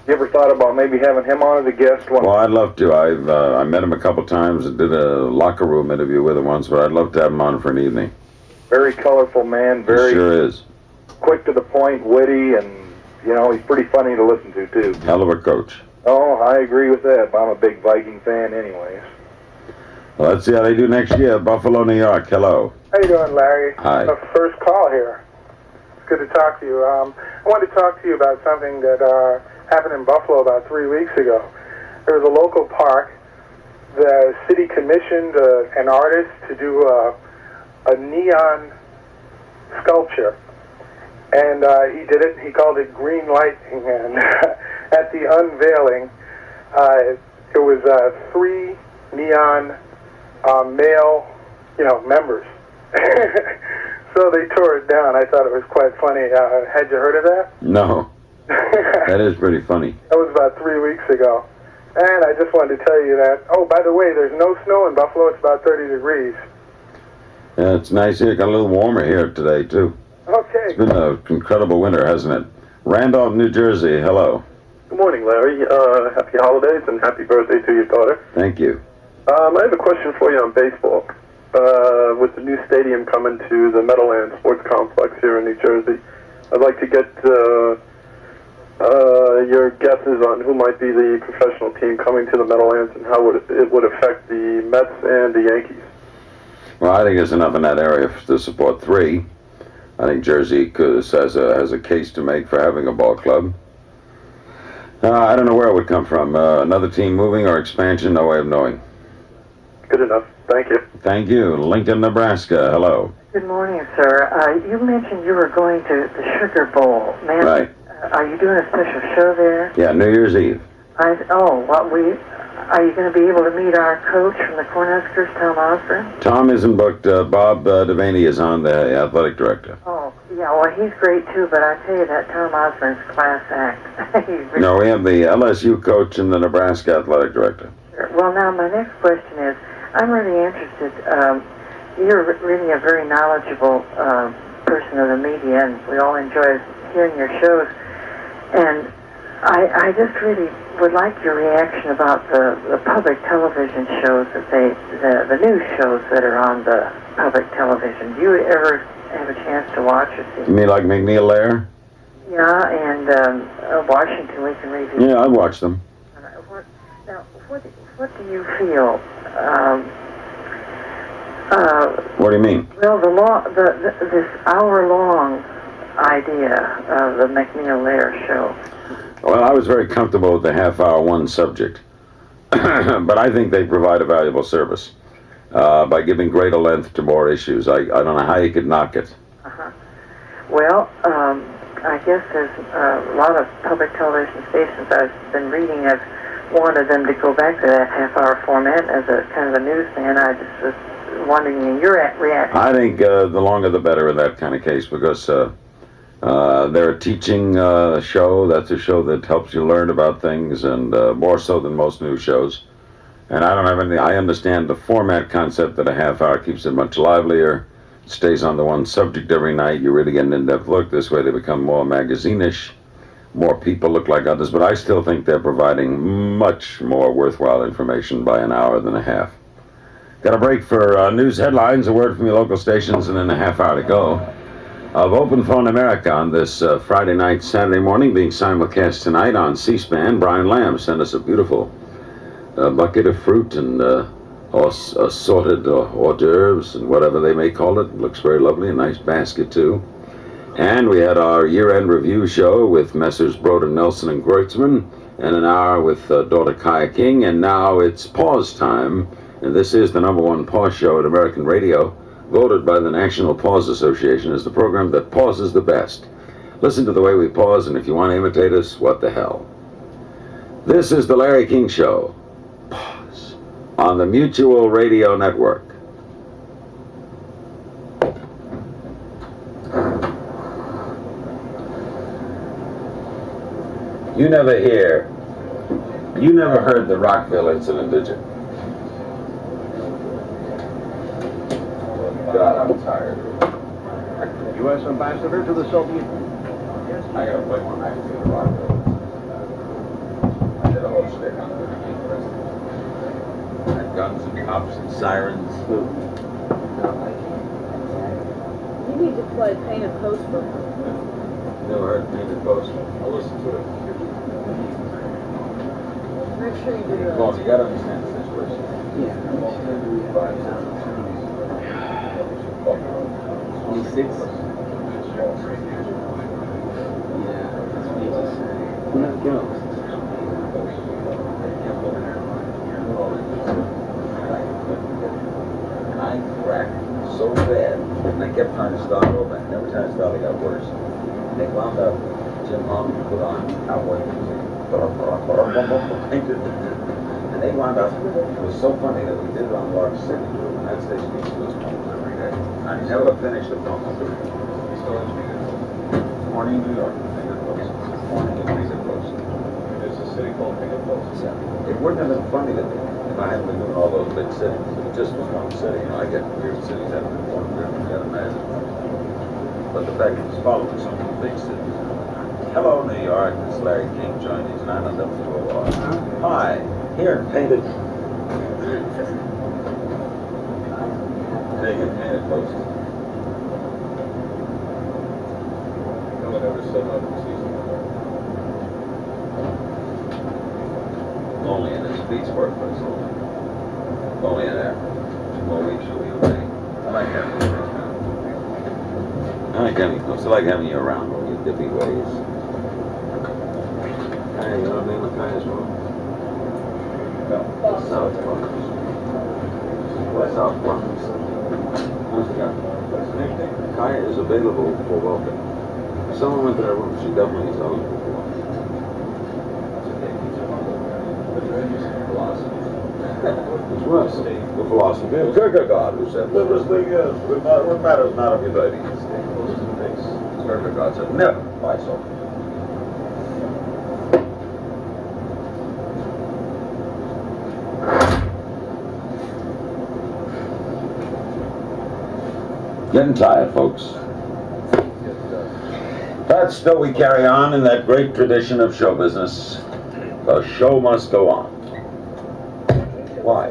Speaker 1: You ever thought about maybe having him on as a guest?
Speaker 3: Well, I'd love to. I met him a couple times and did a locker room interview with him once, but I'd love to have him on for an evening.
Speaker 1: Very colorful man, very
Speaker 3: he sure is.
Speaker 1: Quick to the point, witty, and he's pretty funny to listen to too.
Speaker 3: Hell of a coach.
Speaker 1: Oh, I agree with that. I'm a big Viking fan, anyways.
Speaker 3: Well, let's see how they do next year. Buffalo, New York. Hello.
Speaker 11: How you doing, Larry?
Speaker 3: Hi.
Speaker 11: First call here. It's good to talk to you. I wanted to talk to you about something that happened in Buffalo about 3 weeks ago. There was a local park. The city commissioned an artist to do a neon sculpture. And he did it. He called it Green Lightning. And at the unveiling, it was 3 neon male, members. So they tore it down. I thought it was quite funny. Had you heard of that?
Speaker 3: No. That is pretty funny.
Speaker 11: That was about 3 weeks ago. And I just wanted to tell you that, oh, by the way, there's no snow in Buffalo. It's about 30 degrees.
Speaker 3: Yeah, it's nice here. It got a little warmer here today, too.
Speaker 11: Okay.
Speaker 3: It's been an incredible winter, hasn't it? Randolph, New Jersey. Hello.
Speaker 9: Good morning, Larry. Happy holidays and happy birthday to your daughter.
Speaker 3: Thank you.
Speaker 9: I have a question for you on baseball. With the new stadium coming to the Meadowlands Sports Complex here in New Jersey, I'd like to get your guesses on who might be the professional team coming to the Meadowlands and how it would affect the Mets and the Yankees.
Speaker 3: Well, I think there's enough in that area to support 3. I think Jersey has a case to make for having a ball club. I don't know where it would come from. Another team moving or expansion, no way of knowing.
Speaker 9: Good enough. Thank you.
Speaker 3: Thank you. Lincoln, Nebraska. Hello.
Speaker 12: Good morning, sir. You mentioned you were going to the Sugar Bowl.
Speaker 3: Right.
Speaker 12: Are you doing a special show there?
Speaker 3: Yeah, New Year's Eve.
Speaker 12: Are you going to be able to meet our coach from the Cornhuskers, Tom Osborne?
Speaker 3: Tom isn't booked. Bob Devaney is on, the athletic director.
Speaker 12: Oh, yeah, well, he's great, too, but I tell you, that Tom Osborne's class act.
Speaker 3: No, we have the LSU coach and the Nebraska athletic director.
Speaker 12: Well, now, my next question is, I'm really interested. you're really a very knowledgeable person of the media, and we all enjoy hearing your shows. And I just really would like your reaction about the public television shows the news shows that are on the public television. Do you ever have a chance to watch or see?
Speaker 3: You mean like McNeil Lehrer?
Speaker 12: Yeah, and Washington Week in Review.
Speaker 3: Yeah, I watch them.
Speaker 12: What do you feel?
Speaker 3: What do you mean?
Speaker 12: Well, this hour-long idea of the McNeil Lehrer show.
Speaker 3: Well, I was very comfortable with the half-hour one subject, but I think they provide a valuable service by giving greater length to more issues. I don't know how you could knock it.
Speaker 12: Well, I guess there's a lot of public television stations I've been reading have wanted them to go back to that half-hour format as a kind of a newsman. I just was wondering your reaction.
Speaker 3: I think the longer the better in that kind of case, because they're a teaching show. That's a show that helps you learn about things, and more so than most news shows. And I don't have any. I understand the format concept that a half hour keeps it much livelier. Stays on the one subject every night. You really get an in-depth look. This way they become more magazine-ish. More people look like others, but I still think they're providing much more worthwhile information by an hour than a half. Got a break for news headlines, a word from your local stations, and then a half hour to go of Open Phone America on this Friday night, Saturday morning, being simulcast tonight on C-SPAN. Brian Lamb sent us a beautiful bucket of fruit and assorted hors d'oeuvres and whatever they may call it. Looks very lovely, a nice basket too. And we had our year-end review show with Messrs. Broder, Nelson, and Greutzman, and an hour with daughter Chaia King, and now it's pause time, and this is the #1 pause show at American radio, voted by the National Pause Association as the program that pauses the best. Listen to the way we pause, and if you want to imitate us, what the hell. This is the Larry King Show. Pause. On the Mutual Radio Network. You never heard the Rockville incident, did you? God, I'm tired.
Speaker 6: U.S. Ambassador to the Soviet Union.
Speaker 3: I gotta play one night for the Rockville. I did a whole stick on it. And guns and cops and sirens.
Speaker 2: You need to play Painted Postman.
Speaker 3: Never heard Painted Postman. I'll listen to it.
Speaker 2: Make sure you do that.
Speaker 3: Well, you gotta understand the situation. Yeah. 26? Yeah, that's what he just said. No, go. I cracked so bad, and I kept trying to start over, and every time I started, it got worse. And they wound up, Jim Harmon put on cowboy music, and they wound up, it was so funny that we did it on Lark City, and that station used to listen to every day. I never finished the phone. Morning, New York, Painted Post. Morning, Painted Post.
Speaker 1: There's a city called Painted Post.
Speaker 3: It wouldn't have been funny to me if I hadn't been doing all those big cities. It just was one city. You know, I get weird cities that have been one weird, you gotta imagine. But the fact that it's following some of the big cities. Hello, New York. It's Larry King joining you tonight on WOR. Hi, here in Painted. Take it, Painted Post.
Speaker 1: No one ever said that in season.
Speaker 3: Only in this beach workplace. Only in there. 2 more weeks you'll be away. I like having you around. I like having you around with your dippy ways. Hey, you know what I mean? What kind is wrong?
Speaker 1: No.
Speaker 3: South Bronx. What's South Bronx? How's it going? Chaia is available for welcome. If someone went to that room, she definitely is eligible for welcome. Which was the philosophy of Kierkegaard, who said, live as thing is, what matters not of your ladies. Kierkegaard said, never buy so. Getting tired, folks. But still we carry on in that great tradition of show business. The show must go on. Why?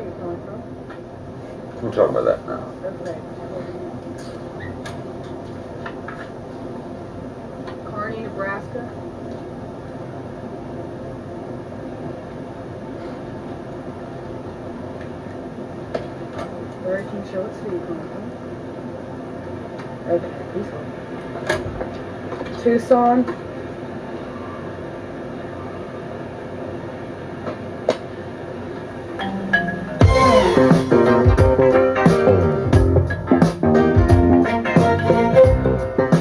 Speaker 3: We'll talk about that now.
Speaker 2: Kearney, Nebraska. Larry King Show, let's see you coming from. Okay, he's home. Tucson.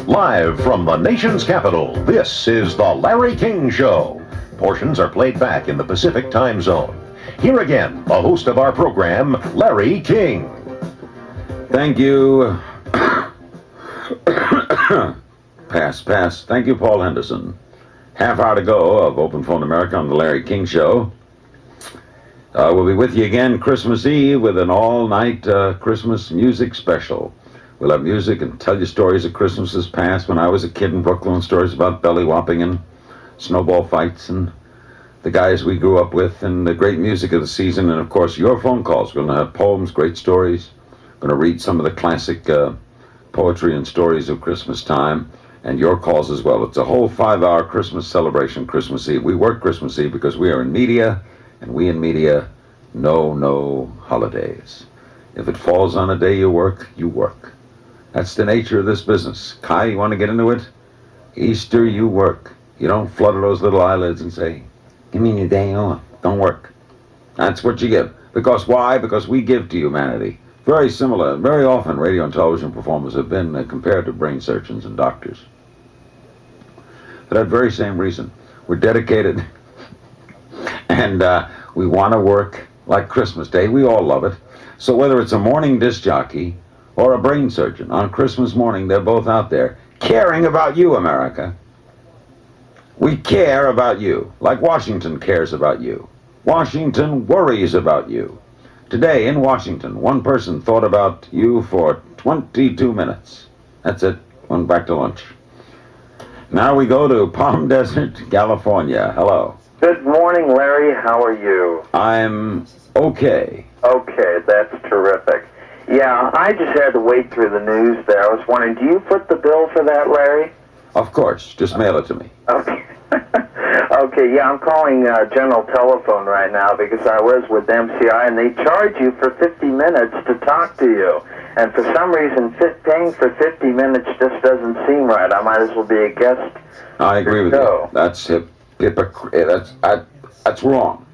Speaker 8: Live from the nation's capital, this is The Larry King Show. Portions are played back in the Pacific time zone. Here again, the host of our program, Larry King.
Speaker 3: Thank you. Pass. Thank you, Paul Henderson. Half hour to go of Open Phone America on the Larry King Show. We'll be with you again Christmas Eve with an all-night Christmas music special. We'll have music and tell you stories of Christmases past when I was a kid in Brooklyn, stories about belly whopping and snowball fights and the guys we grew up with and the great music of the season, and of course your phone calls. We're going to have poems, great stories. We're going to read some of the classic poetry and stories of Christmas time, and your calls as well. It's a whole 5-hour Christmas celebration, Christmas Eve. We work Christmas Eve because we are in media, and we in media know no holidays. If it falls on a day you work, you work. That's the nature of this business. Kai, you want to get into it? Easter, you work. You don't flutter those little eyelids and say, give me a day off. Don't work. That's what you give. Because why? Because we give to humanity. Very similar. Very often radio and television performers have been compared to brain surgeons and doctors. For that very same reason. We're dedicated and we want to work like Christmas Day. We all love it. So whether it's a morning disc jockey or a brain surgeon, on Christmas morning, they're both out there caring about you, America. We care about you, like Washington cares about you. Washington worries about you. Today in Washington, one person thought about you for 22 minutes. That's it. Went back to lunch. Now we go to Palm Desert, California. Hello.
Speaker 13: Good morning, Larry. How are you?
Speaker 3: I'm okay.
Speaker 13: Okay, that's terrific. Yeah, I just had to wait through the news there. I was wondering, do you foot the bill for that, Larry?
Speaker 3: Of course. Just mail it to me.
Speaker 13: Okay. Okay, yeah, I'm calling General Telephone right now because I was with MCI, and they charge you for 50 minutes to talk to you. And for some reason, paying for 50 minutes just doesn't seem right. I might as well be a guest.
Speaker 3: I agree with you. That's that's wrong.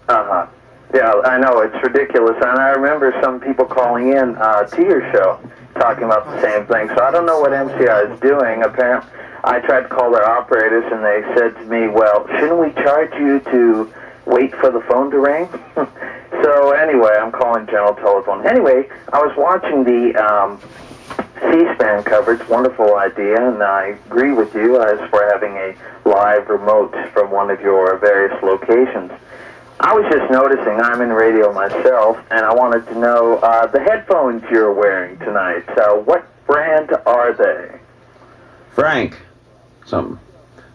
Speaker 13: Uh-huh. Yeah, I know, it's ridiculous. And I remember some people calling in to your show talking about the same thing. So I don't know what MCI is doing. Apparently, I tried to call their operators, and they said to me, well, shouldn't we charge you to wait for the phone to ring? So anyway, I'm calling General Telephone. Anyway, I was watching the C-SPAN coverage, wonderful idea, and I agree with you as for having a live remote from one of your various locations. I was just noticing, I'm in radio myself, and I wanted to know the headphones you're wearing tonight. What brand are they?
Speaker 3: Frank, some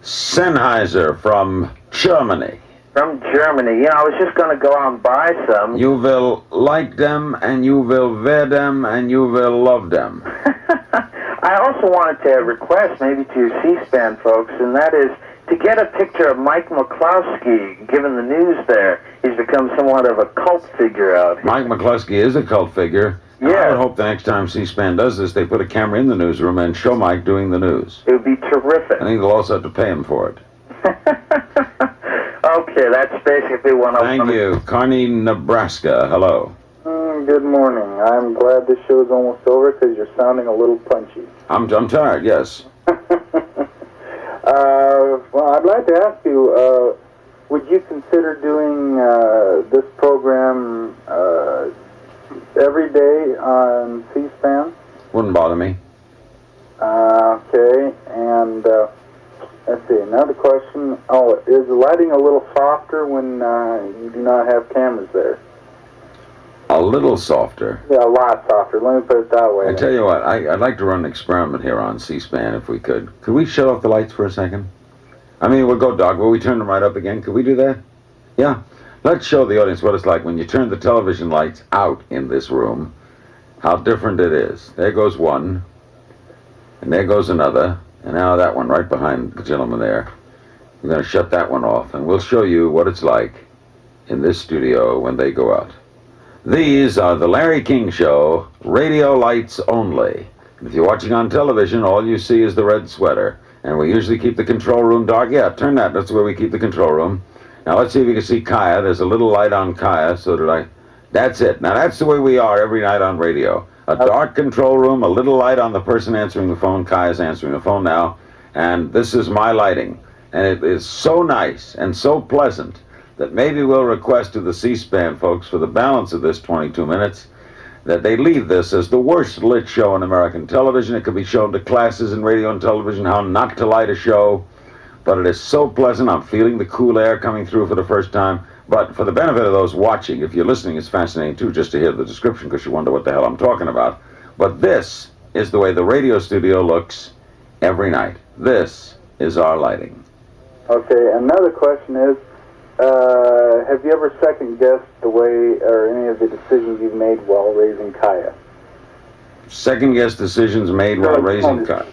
Speaker 3: Sennheiser from Germany.
Speaker 13: From Germany. You know, I was just going to go out and buy some.
Speaker 3: You will like them, and you will wear them, and you will love them.
Speaker 13: I also wanted to request, maybe to your C-SPAN folks, and that is to get a picture of Mike McCloskey. Given the news there, he's become somewhat of a cult figure out here.
Speaker 3: Mike McCloskey is a cult figure.
Speaker 13: Yeah.
Speaker 3: I would hope the next time C-SPAN does this, they put a camera in the newsroom and show Mike doing the news.
Speaker 13: It would be terrific.
Speaker 3: I think they'll also have to pay him for it.
Speaker 13: Okay, that's basically what I
Speaker 3: Thank you. Kearney, Nebraska. Hello.
Speaker 14: Good morning. I'm glad this show is almost over because you're sounding a little punchy.
Speaker 3: I'm tired, yes.
Speaker 14: Well, I'd like to ask you, would you consider doing this program every day on C-SPAN?
Speaker 3: Wouldn't bother me.
Speaker 14: Okay, and let's see, another question. Oh, is the lighting a little softer when you do not have cameras there?
Speaker 3: A A little softer.
Speaker 14: Yeah, a lot softer. Let me put it that way.
Speaker 3: I tell you what, I'd like to run an experiment here on C-SPAN if we could. Could we shut off the lights for a second? I mean, we'll go, Doc. Will we turn them right up again? Could we do that? Yeah. Let's show the audience what it's like when you turn the television lights out in this room, how different it is. There goes one, and there goes another, and now that one right behind the gentleman there. We're going to shut that one off, and we'll show you what it's like in this studio when they go out. These are the Larry King Show, radio lights only. If you're watching on television, all you see is the red sweater. And we usually keep the control room dark. Yeah, turn that. That's where we keep the control room. Now let's see if you can see Chaia. There's a little light on Chaia, so that that's it. Now that's the way we are every night on radio. A dark control room, a little light on the person answering the phone. Chaia's answering the phone now. And this is my lighting. And it is so nice and so pleasant that maybe we'll request to the C-SPAN folks for the balance of this 22 minutes that they leave this as the worst lit show on American television. It could be shown to classes in radio and television how not to light a show, but it is so pleasant. I'm feeling the cool air coming through for the first time. But for the benefit of those watching, if you're listening, it's fascinating too just to hear the description because you wonder what the hell I'm talking about. But this is the way the radio studio looks every night. This is our lighting.
Speaker 14: Okay, another question is, have you ever second-guessed the way or any of the decisions you've made while raising Chaia?
Speaker 3: Second-guess decisions made while raising Chaia.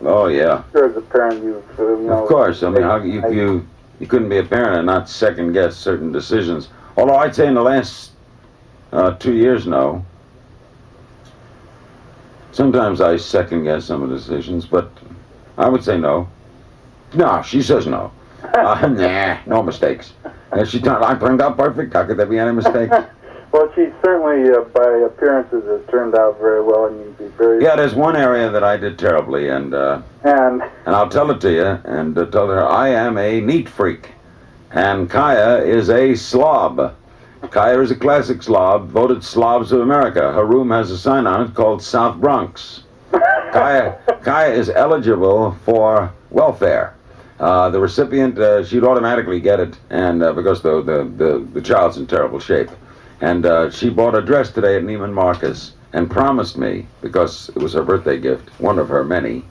Speaker 3: Oh, yeah.
Speaker 14: Sure, as a parent, you've,
Speaker 3: Of course. I mean, how you couldn't be a parent and not second-guess certain decisions. Although I'd say in the last 2 years, no. Sometimes I second-guess some of the decisions, but I would say no. No, she says no. Nah, no mistakes. I turned out perfect. How could there be any mistakes?
Speaker 14: Well, she certainly, by appearances, has turned out very well, and you'd be very...
Speaker 3: Yeah, there's one area that I did terribly, and I'll tell it to you, and tell her I am a neat freak, and Chaia is a slob. Chaia is a classic slob, voted Slobs of America. Her room has a sign on it called South Bronx. Chaia is eligible for welfare. The recipient, she'd automatically get it, and because the child's in terrible shape. And she bought a dress today at Neiman Marcus and promised me, because it was her birthday gift, one of her many,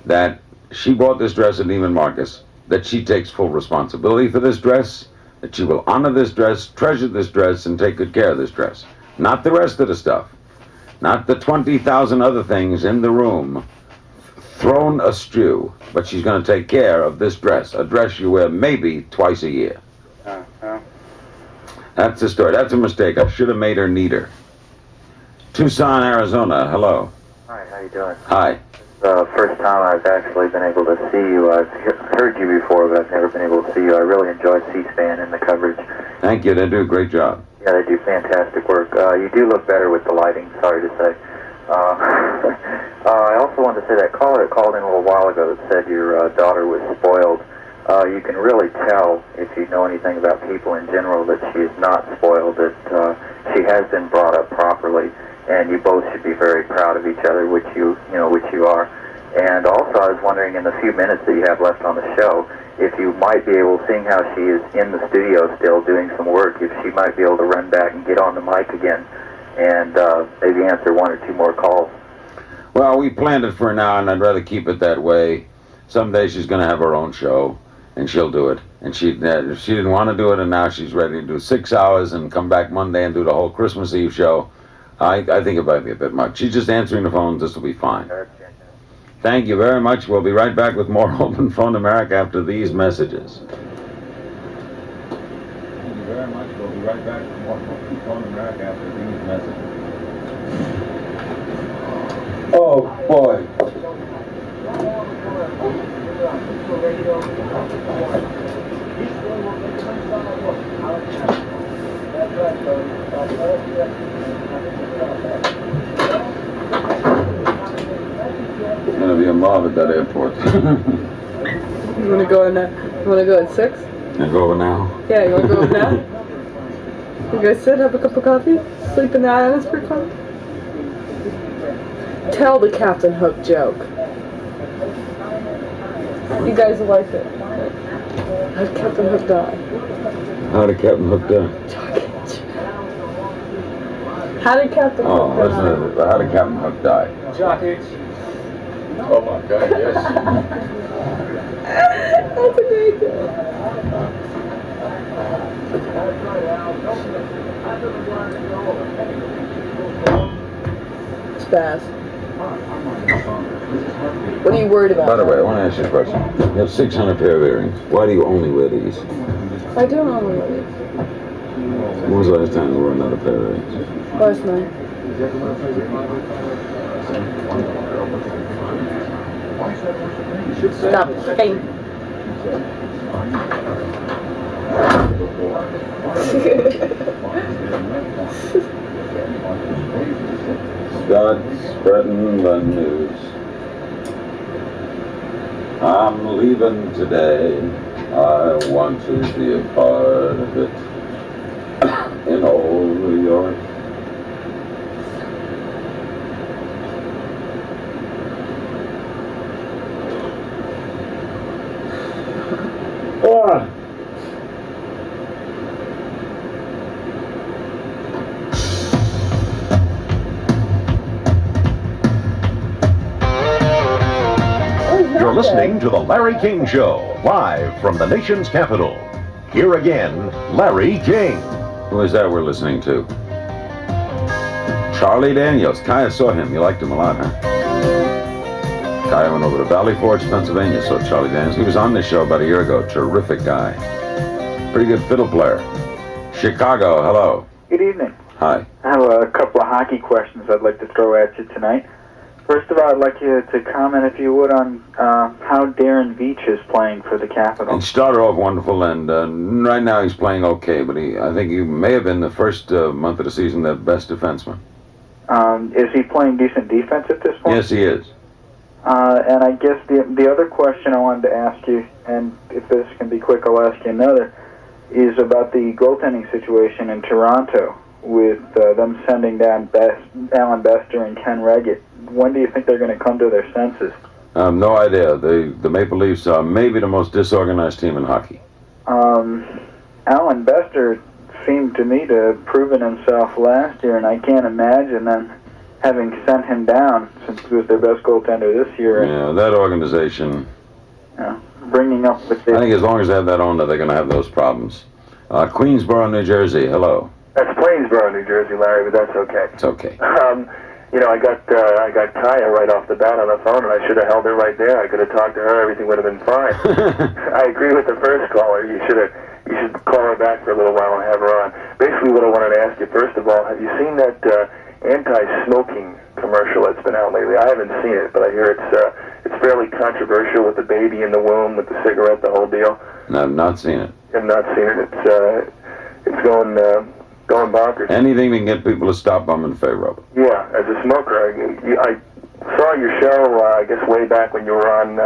Speaker 3: that she bought this dress at Neiman Marcus, that she takes full responsibility for this dress, that she will honor this dress, treasure this dress, and take good care of this dress. Not the rest of the stuff. Not the 20,000 other things in the room thrown askew, but she's going to take care of this dress, a dress you wear maybe twice a year. That's the story. That's a mistake. I should have made her neater. Tucson, Arizona. Hello.
Speaker 13: Hi, how you doing?
Speaker 3: Hi.
Speaker 13: First time I've actually been able to see you. I've heard you before, but I've never been able to see you. I really enjoy C-SPAN and the coverage.
Speaker 3: Thank you. They do a great job.
Speaker 13: Yeah, they do fantastic work. You do look better with the lighting, sorry to say. I also wanted to say that caller that called in a little while ago that said your daughter was spoiled. You can really tell, if you know anything about people in general, that she is not spoiled, that she has been brought up properly, and you both should be very proud of each other, which you are. And also, I was wondering, in the few minutes that you have left on the show, if you might be able, seeing how she is in the studio still doing some work, if she might be able to run back and get on the mic again and maybe answer one or two more calls.
Speaker 3: Well, we planned it for now, and I'd rather keep it that way. Someday she's going to have her own show, and she'll do it. And she didn't want to do it, and now she's ready to do 6 hours and come back Monday and do the whole Christmas Eve show. I think it might be a bit much. She's just answering the phones. This will be fine. Thank you very much. We'll be right back with more Open Phone America after these messages. Thank you very much. We'll be right back with more Open Phone America after these messages.
Speaker 7: Oh, boy.
Speaker 3: There's going to be a mob at that airport.
Speaker 2: You want to go in? You want to go at 6?
Speaker 3: And go over now?
Speaker 2: Yeah, you want to go over now? You guys sit, have a cup of coffee, sleep in the islands for fun. Tell the Captain Hook joke. You guys will like it. How did Captain Hook die?
Speaker 3: How did Captain Hook die?
Speaker 2: How did Captain
Speaker 3: Oh,
Speaker 2: Hook
Speaker 3: listen to this. How did Captain Hook die?
Speaker 6: Jock Hicks.
Speaker 1: Oh my God, yes.
Speaker 2: That's a great joke. Spaz. What are you worried about?
Speaker 3: By the way, I want to ask you a question. You have 600 pair of earrings. Why do you only wear these?
Speaker 2: I don't only wear these.
Speaker 3: When was the last time you wore another pair of earrings?
Speaker 2: Last night. Stop fucking.
Speaker 3: Start spreading the news. I'm leaving today. I want to be a part of it. In old New York. Ah.
Speaker 8: You're listening to The Larry King Show, live from the nation's capital. Here again, Larry King.
Speaker 3: Who is that we're listening to? Charlie Daniels. Chaia saw him. You liked him a lot, huh? Chaia went over to Valley Forge, Pennsylvania, saw Charlie Daniels. He was on this show about a year ago. Terrific guy. Pretty good fiddle player. Chicago, hello.
Speaker 15: Good evening.
Speaker 3: Hi.
Speaker 15: I have a couple of hockey questions I'd like to throw at you tonight. First of all, I'd like you to comment, if you would, on how Darren Veach is playing for the Capitals.
Speaker 3: He started off wonderful, and right now he's playing okay, but I think he may have been the first month of the season the best defenseman.
Speaker 15: Is he playing decent defense at this point?
Speaker 3: Yes, he is.
Speaker 15: And I guess the other question I wanted to ask you, and if this can be quick, I'll ask you another, is about the goaltending situation in Toronto with them sending down Alan Bester and Ken Reggett. When do you think they're going to come to their senses?
Speaker 3: No idea. The Maple Leafs are maybe the most disorganized team in hockey.
Speaker 15: Alan Bester seemed to me to have proven himself last year, and I can't imagine them having sent him down since he was their best goaltender this year.
Speaker 3: Yeah, that organization.
Speaker 15: Bringing up with
Speaker 3: I think as long as they have that owner, they're going to have those problems. Queensboro, New Jersey. Hello.
Speaker 16: That's Plainsboro, New Jersey, Larry, but that's okay.
Speaker 3: It's okay.
Speaker 16: You know, I got Chaia right off the bat on the phone, and I should have held her right there. I could have talked to her; everything would have been fine. I agree with the first caller. You should call her back for a little while and have her on. Basically, what I wanted to ask you first of all, have you seen that anti-smoking commercial that's been out lately? I haven't seen it, but I hear it's fairly controversial with the baby in the womb, with the cigarette, the whole deal.
Speaker 3: No, I've not seen it.
Speaker 16: I've not seen it. It's going bonkers.
Speaker 3: Anything to get people to stop, I'm in favor of it.
Speaker 16: Yeah, as a smoker, I saw your show, I guess way back when you were on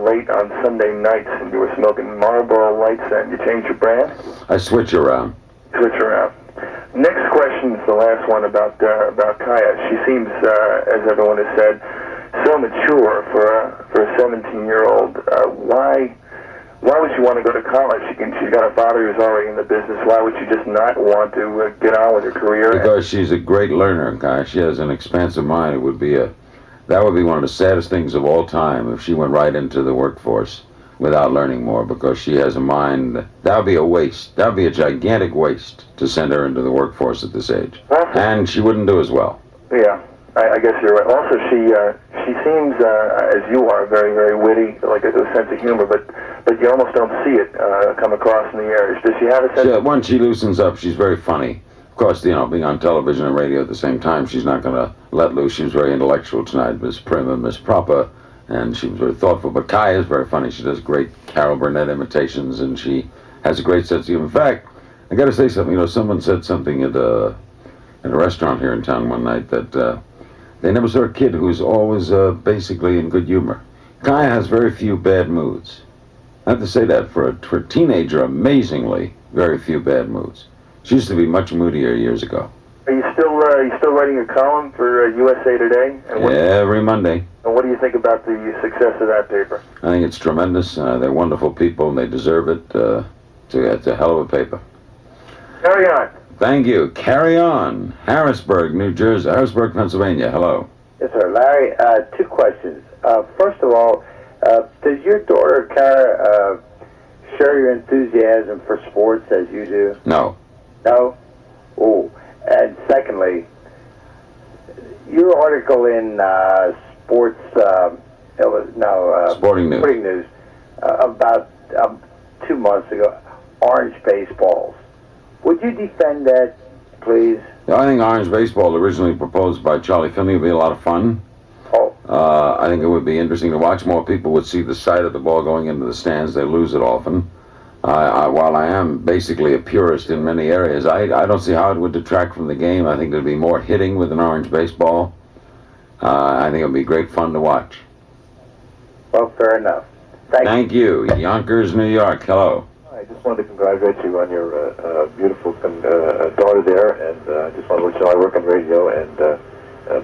Speaker 16: late on Sunday nights, and you were smoking Marlboro Lights, and you changed your brand?
Speaker 3: I switch around.
Speaker 16: Switch around. Next question is the last one about Chaia. She seems, as everyone has said, so mature for a 17-year-old. Why would she want to go to college? She's got a father who's already in the business. Why would she just not want to get on with her career?
Speaker 3: Because she's a great learner, guy. She has an expansive mind. That would be one of the saddest things of all time if she went right into the workforce without learning more, because she has a mind. That would be a waste. That would be a gigantic waste to send her into the workforce at this age. And she wouldn't do as well.
Speaker 16: Yeah, I guess you're right. Also, she seems, as you are, very, very witty, like a sense of humor, but you almost don't see it come across in the air. Does she have a sense?
Speaker 3: Once she loosens up, she's very funny. Of course, being on television and radio at the same time, she's not going to let loose. She was very intellectual tonight, Miss Prim and Miss Proper, and she was very thoughtful. But Chaia is very funny. She does great Carol Burnett imitations, and she has a great sense of humor. In fact, I got to say something. Someone said something at a restaurant here in town one night that they never saw a kid who's always basically in good humor. Chaia has very few bad moods. I have to say that for a teenager, amazingly, very few bad moods. She used to be much moodier years ago.
Speaker 16: Are you still writing a column for USA Today? And
Speaker 3: Every Monday.
Speaker 16: And what do you think about the success of that paper?
Speaker 3: I think it's tremendous. They're wonderful people, and they deserve it. It's a hell of a paper.
Speaker 16: Carry on.
Speaker 3: Thank you. Carry on. Harrisburg, New Jersey. Harrisburg, Pennsylvania. Hello.
Speaker 17: Yes, sir. Larry, two questions. First of all, does your daughter, Cara, share your enthusiasm for sports as you do?
Speaker 3: No.
Speaker 17: No? Oh. And secondly, your article in Sports,
Speaker 3: Sporting
Speaker 17: News about 2 months ago, orange baseballs. Would you defend that, please?
Speaker 3: I think orange baseball, originally proposed by Charlie Finley, would be a lot of fun.
Speaker 17: Oh.
Speaker 3: I think it would be interesting to watch. More people would see the sight of the ball going into the stands. They lose it often. While I am basically a purist in many areas, I don't see how it would detract from the game. I think there'd be more hitting with an orange baseball. I think it would be great fun to watch.
Speaker 17: Well, fair enough.
Speaker 3: Thank you. Yonkers, New York. Hello.
Speaker 18: I just wanted to congratulate you on your beautiful daughter there, and I just want to let you know I work on radio, and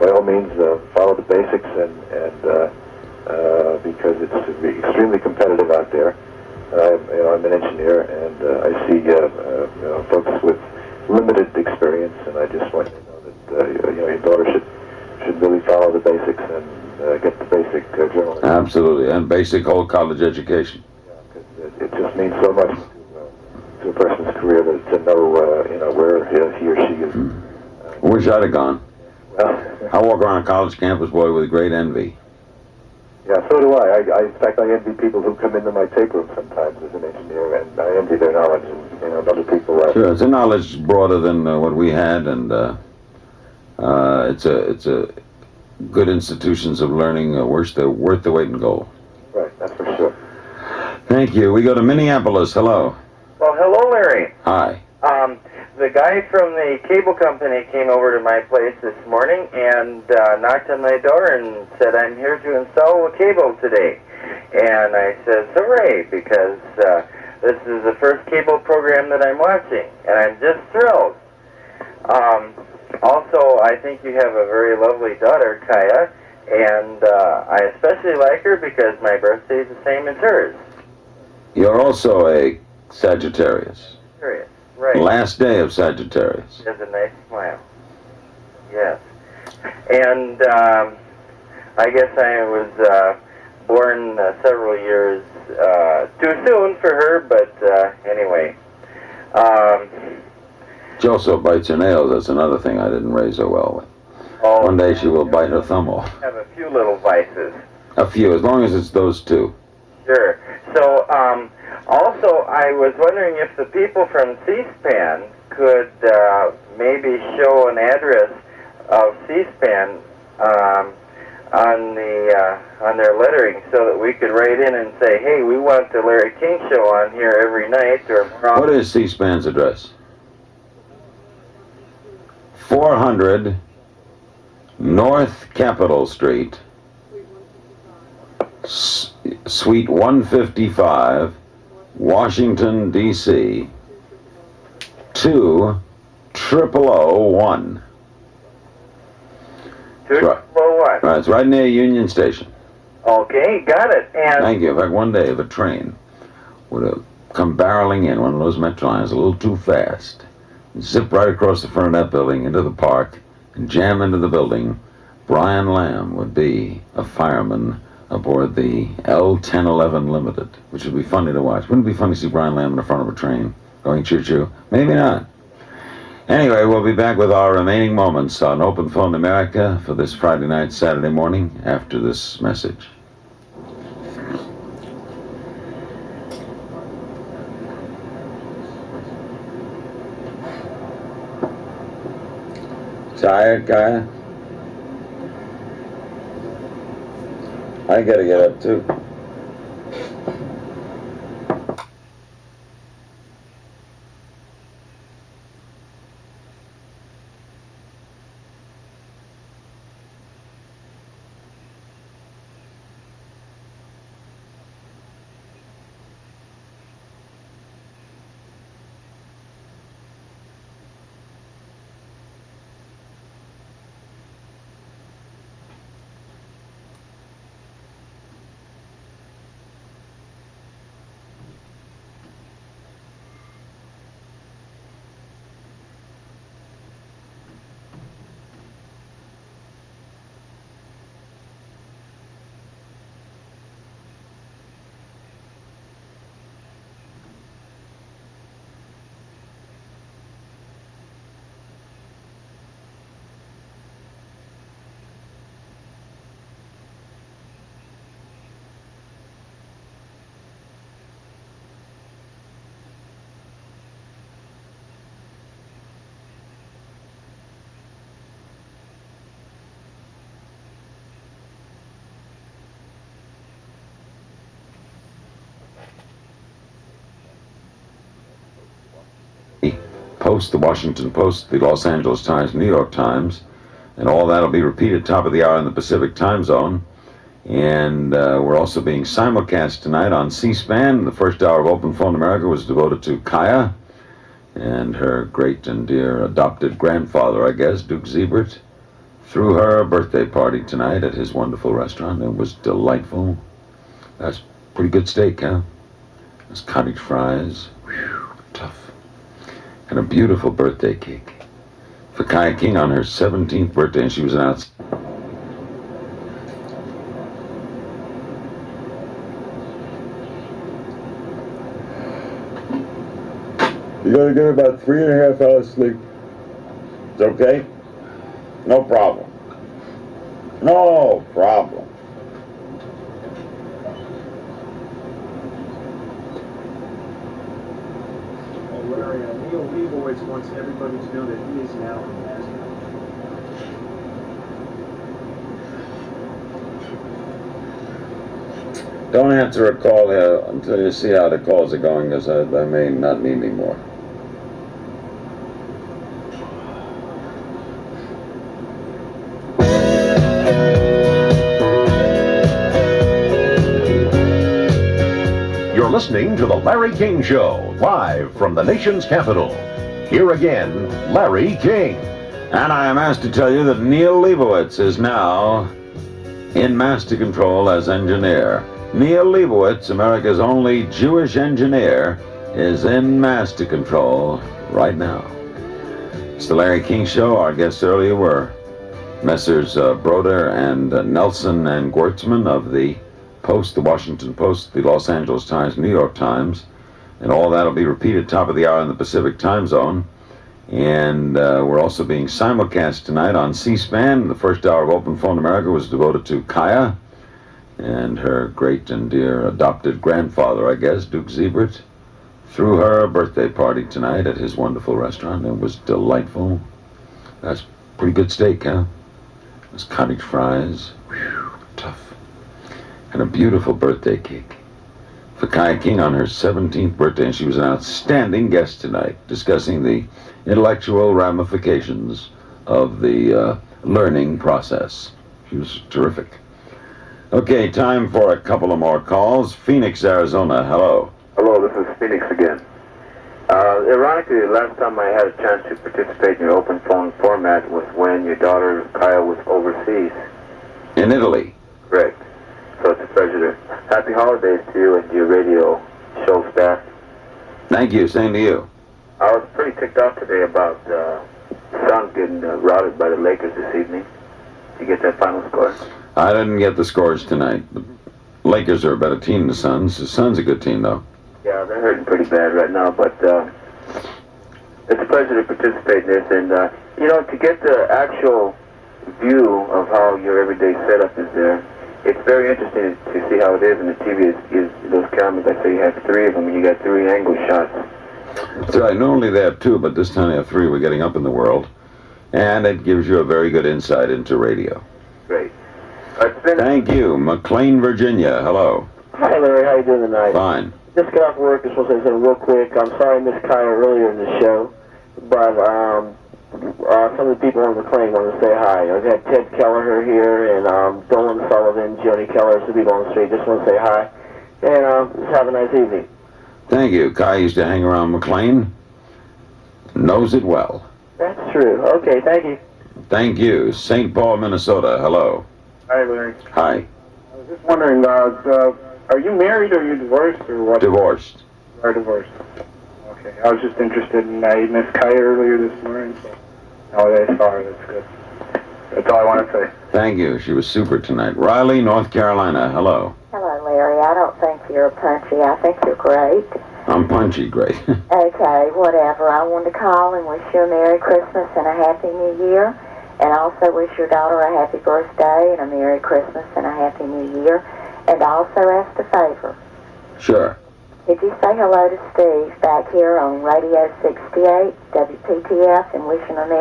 Speaker 18: by all means follow the basics, and because it's extremely competitive out there. I'm an engineer, and I see folks with limited experience, and I just want you to know that your daughter should really follow the basics and get the basic journalism.
Speaker 3: Absolutely, and basic whole college education.
Speaker 18: It just means so much to a person's career to know where he or she is.
Speaker 3: Wish I'd have gone.
Speaker 18: Well,
Speaker 3: I walk around a college campus, boy, with great envy.
Speaker 18: yeah, so do I. In fact, I envy people who come into my tape room sometimes as an engineer, and I envy their knowledge. And other people.
Speaker 3: Sure, it's a knowledge broader than what we had, and it's a good institutions of learning. Worth the weight in gold.
Speaker 18: Right, that's for sure.
Speaker 3: Thank you. We go to Minneapolis. Hello.
Speaker 13: Well, hello, Larry.
Speaker 3: Hi.
Speaker 13: The guy from the cable company came over to my place this morning and knocked on my door and said, "I'm here to install a cable today." And I said, "Hooray," because this is the first cable program that I'm watching, and I'm just thrilled. Also, I think you have a very lovely daughter, Chaia, and I especially like her because my birthday is the same as hers.
Speaker 3: You're also a Sagittarius.
Speaker 13: Serious. Right.
Speaker 3: Last day of Sagittarius.
Speaker 13: She has a nice smile. Yes. And I guess I was born several years too soon for her, but anyway.
Speaker 3: She also bites her nails. That's another thing I didn't raise her well with.
Speaker 13: Oh,
Speaker 3: one day she will bite her thumb off.
Speaker 13: I have a few little vices.
Speaker 3: A few, as long as it's those two.
Speaker 13: Sure. So, also, I was wondering if the people from C-SPAN could maybe show an address of C-SPAN on their lettering, so that we could write in and say, "Hey, we want the Larry King Show on here every night." Or
Speaker 3: what is C-SPAN's address? 400 North Capitol Street, Suite 155, Washington, D.C. 20001.
Speaker 13: 20001.
Speaker 3: Right, it's right near Union Station.
Speaker 13: Okay, got it. And
Speaker 3: thank you. In fact, one day if a train would have come barreling in, one of those Metro lines, a little too fast, and zip right across the front of that building into the park and jam into the building, Brian Lamb would be a fireman aboard the L1011 Limited, which would be funny to watch. Wouldn't it be funny to see Brian Lamb in the front of a train going choo-choo? Maybe not. Anyway, we'll be back with our remaining moments on Open Phone America for this Friday night, Saturday morning, after this message. Tired, guy? I gotta get up too. Post, the Washington Post, the Los Angeles Times, New York Times, and all that will be repeated top of the hour in the Pacific time zone. And we're also being simulcast tonight on C-SPAN. The first hour of Open Phone America was devoted to Chaia and her great and dear adopted grandfather, I guess, Duke Ziebert, threw her a birthday party tonight at his wonderful restaurant. It was delightful. That's pretty good steak, huh? Those cottage fries. Whew, tough. And a beautiful birthday cake for Chaia King on her 17th birthday, and she was announced.
Speaker 7: You're going to get about 3.5 hours sleep. It's okay? No problem. No problem.
Speaker 6: Well, Larry, Neil Leibowitz wants everybody to know that he is now in Mascot.
Speaker 3: Don't answer a call here until you see how the calls are going, because I may not need any more.
Speaker 8: You're listening to The Larry King Show, live from the nation's capital. Here again, Larry King.
Speaker 3: And I am asked to tell you that Neil Leibowitz is now in master control as engineer. Neil Leibowitz, America's only Jewish engineer, is in master control right now. It's the Larry King Show. Our guests earlier were Messrs. Broder and Nelson and Gewurtzman of the Post, the Washington Post, the Los Angeles Times, New York Times, and all that will be repeated top of the hour in the Pacific time zone. And we're also being simulcast tonight on C-SPAN. The first hour of Open Phone America was devoted to Chaia and her great and dear adopted grandfather, I guess, Duke Ziebert, threw her a birthday party tonight at his wonderful restaurant. It was delightful. That's pretty good steak, huh? Those cottage fries. Whew, tough. And a beautiful birthday cake for Chaia King on her 17th birthday, and she was an outstanding guest tonight, discussing the intellectual ramifications of the learning process. She was terrific. Okay, time for a couple of more calls. Phoenix, Arizona, hello.
Speaker 16: Hello, this is Phoenix again. Ironically, the last time I had a chance to participate in your open phone format was when your daughter Chaia was overseas.
Speaker 3: In Italy.
Speaker 16: Correct. So it's a pleasure. Happy holidays to you and your radio show staff.
Speaker 3: Thank you, same to you.
Speaker 16: I was pretty ticked off today about Suns getting routed by the Lakers this evening. Did you get that final score?
Speaker 3: I didn't get the scores tonight. The Lakers are a better team than the Suns. The Suns are a good team, though.
Speaker 16: Yeah, they're hurting pretty bad right now, but it's a pleasure to participate in this. And, you know, to get the actual view of how your everyday setup is there, it's very interesting to see how it is in the TV. Is those cameras, I say you have 3 of them, and you got 3 angle shots.
Speaker 3: That's right. Normally they have 2, but this time they have 3. We're getting up in the world. And it gives you a very good insight into radio.
Speaker 16: Great.
Speaker 3: Thank you. McLean, Virginia. Hello.
Speaker 19: Hi, Larry. How you doing tonight?
Speaker 3: Fine.
Speaker 19: Just got off work. Just want to say something real quick. I'm sorry I missed Chaia earlier in the show, but some of the people on McLean want to say hi. I've had Ted Kelleher here and Dolan Sullivan, Joni Keller, some people on the street. Just want to say hi, and just have a nice evening.
Speaker 3: Thank you. Chaia used to hang around McLean. Knows it well.
Speaker 19: That's true. Okay, thank you.
Speaker 3: Thank you. St. Paul, Minnesota. Hello.
Speaker 14: Hi, Larry.
Speaker 3: Hi.
Speaker 14: I was just wondering, are you married or are you divorced or what?
Speaker 3: Divorced.
Speaker 14: You are divorced. Okay. I was just interested in, you missed Chaia earlier this morning, so I saw her. That's good. That's all I want to say.
Speaker 3: Thank you. She was super tonight. Riley, North Carolina. Hello.
Speaker 20: Hello, Larry. I don't think you're punchy. I think you're great.
Speaker 3: I'm punchy, great.
Speaker 20: Okay, whatever. I wanted to call and wish you a Merry Christmas and a Happy New Year. And also wish your daughter a happy birthday and a Merry Christmas and a Happy New Year. And also ask a favor.
Speaker 3: Sure.
Speaker 20: Did you say hello to Steve back here on Radio 68, WPTF, and wish him a Merry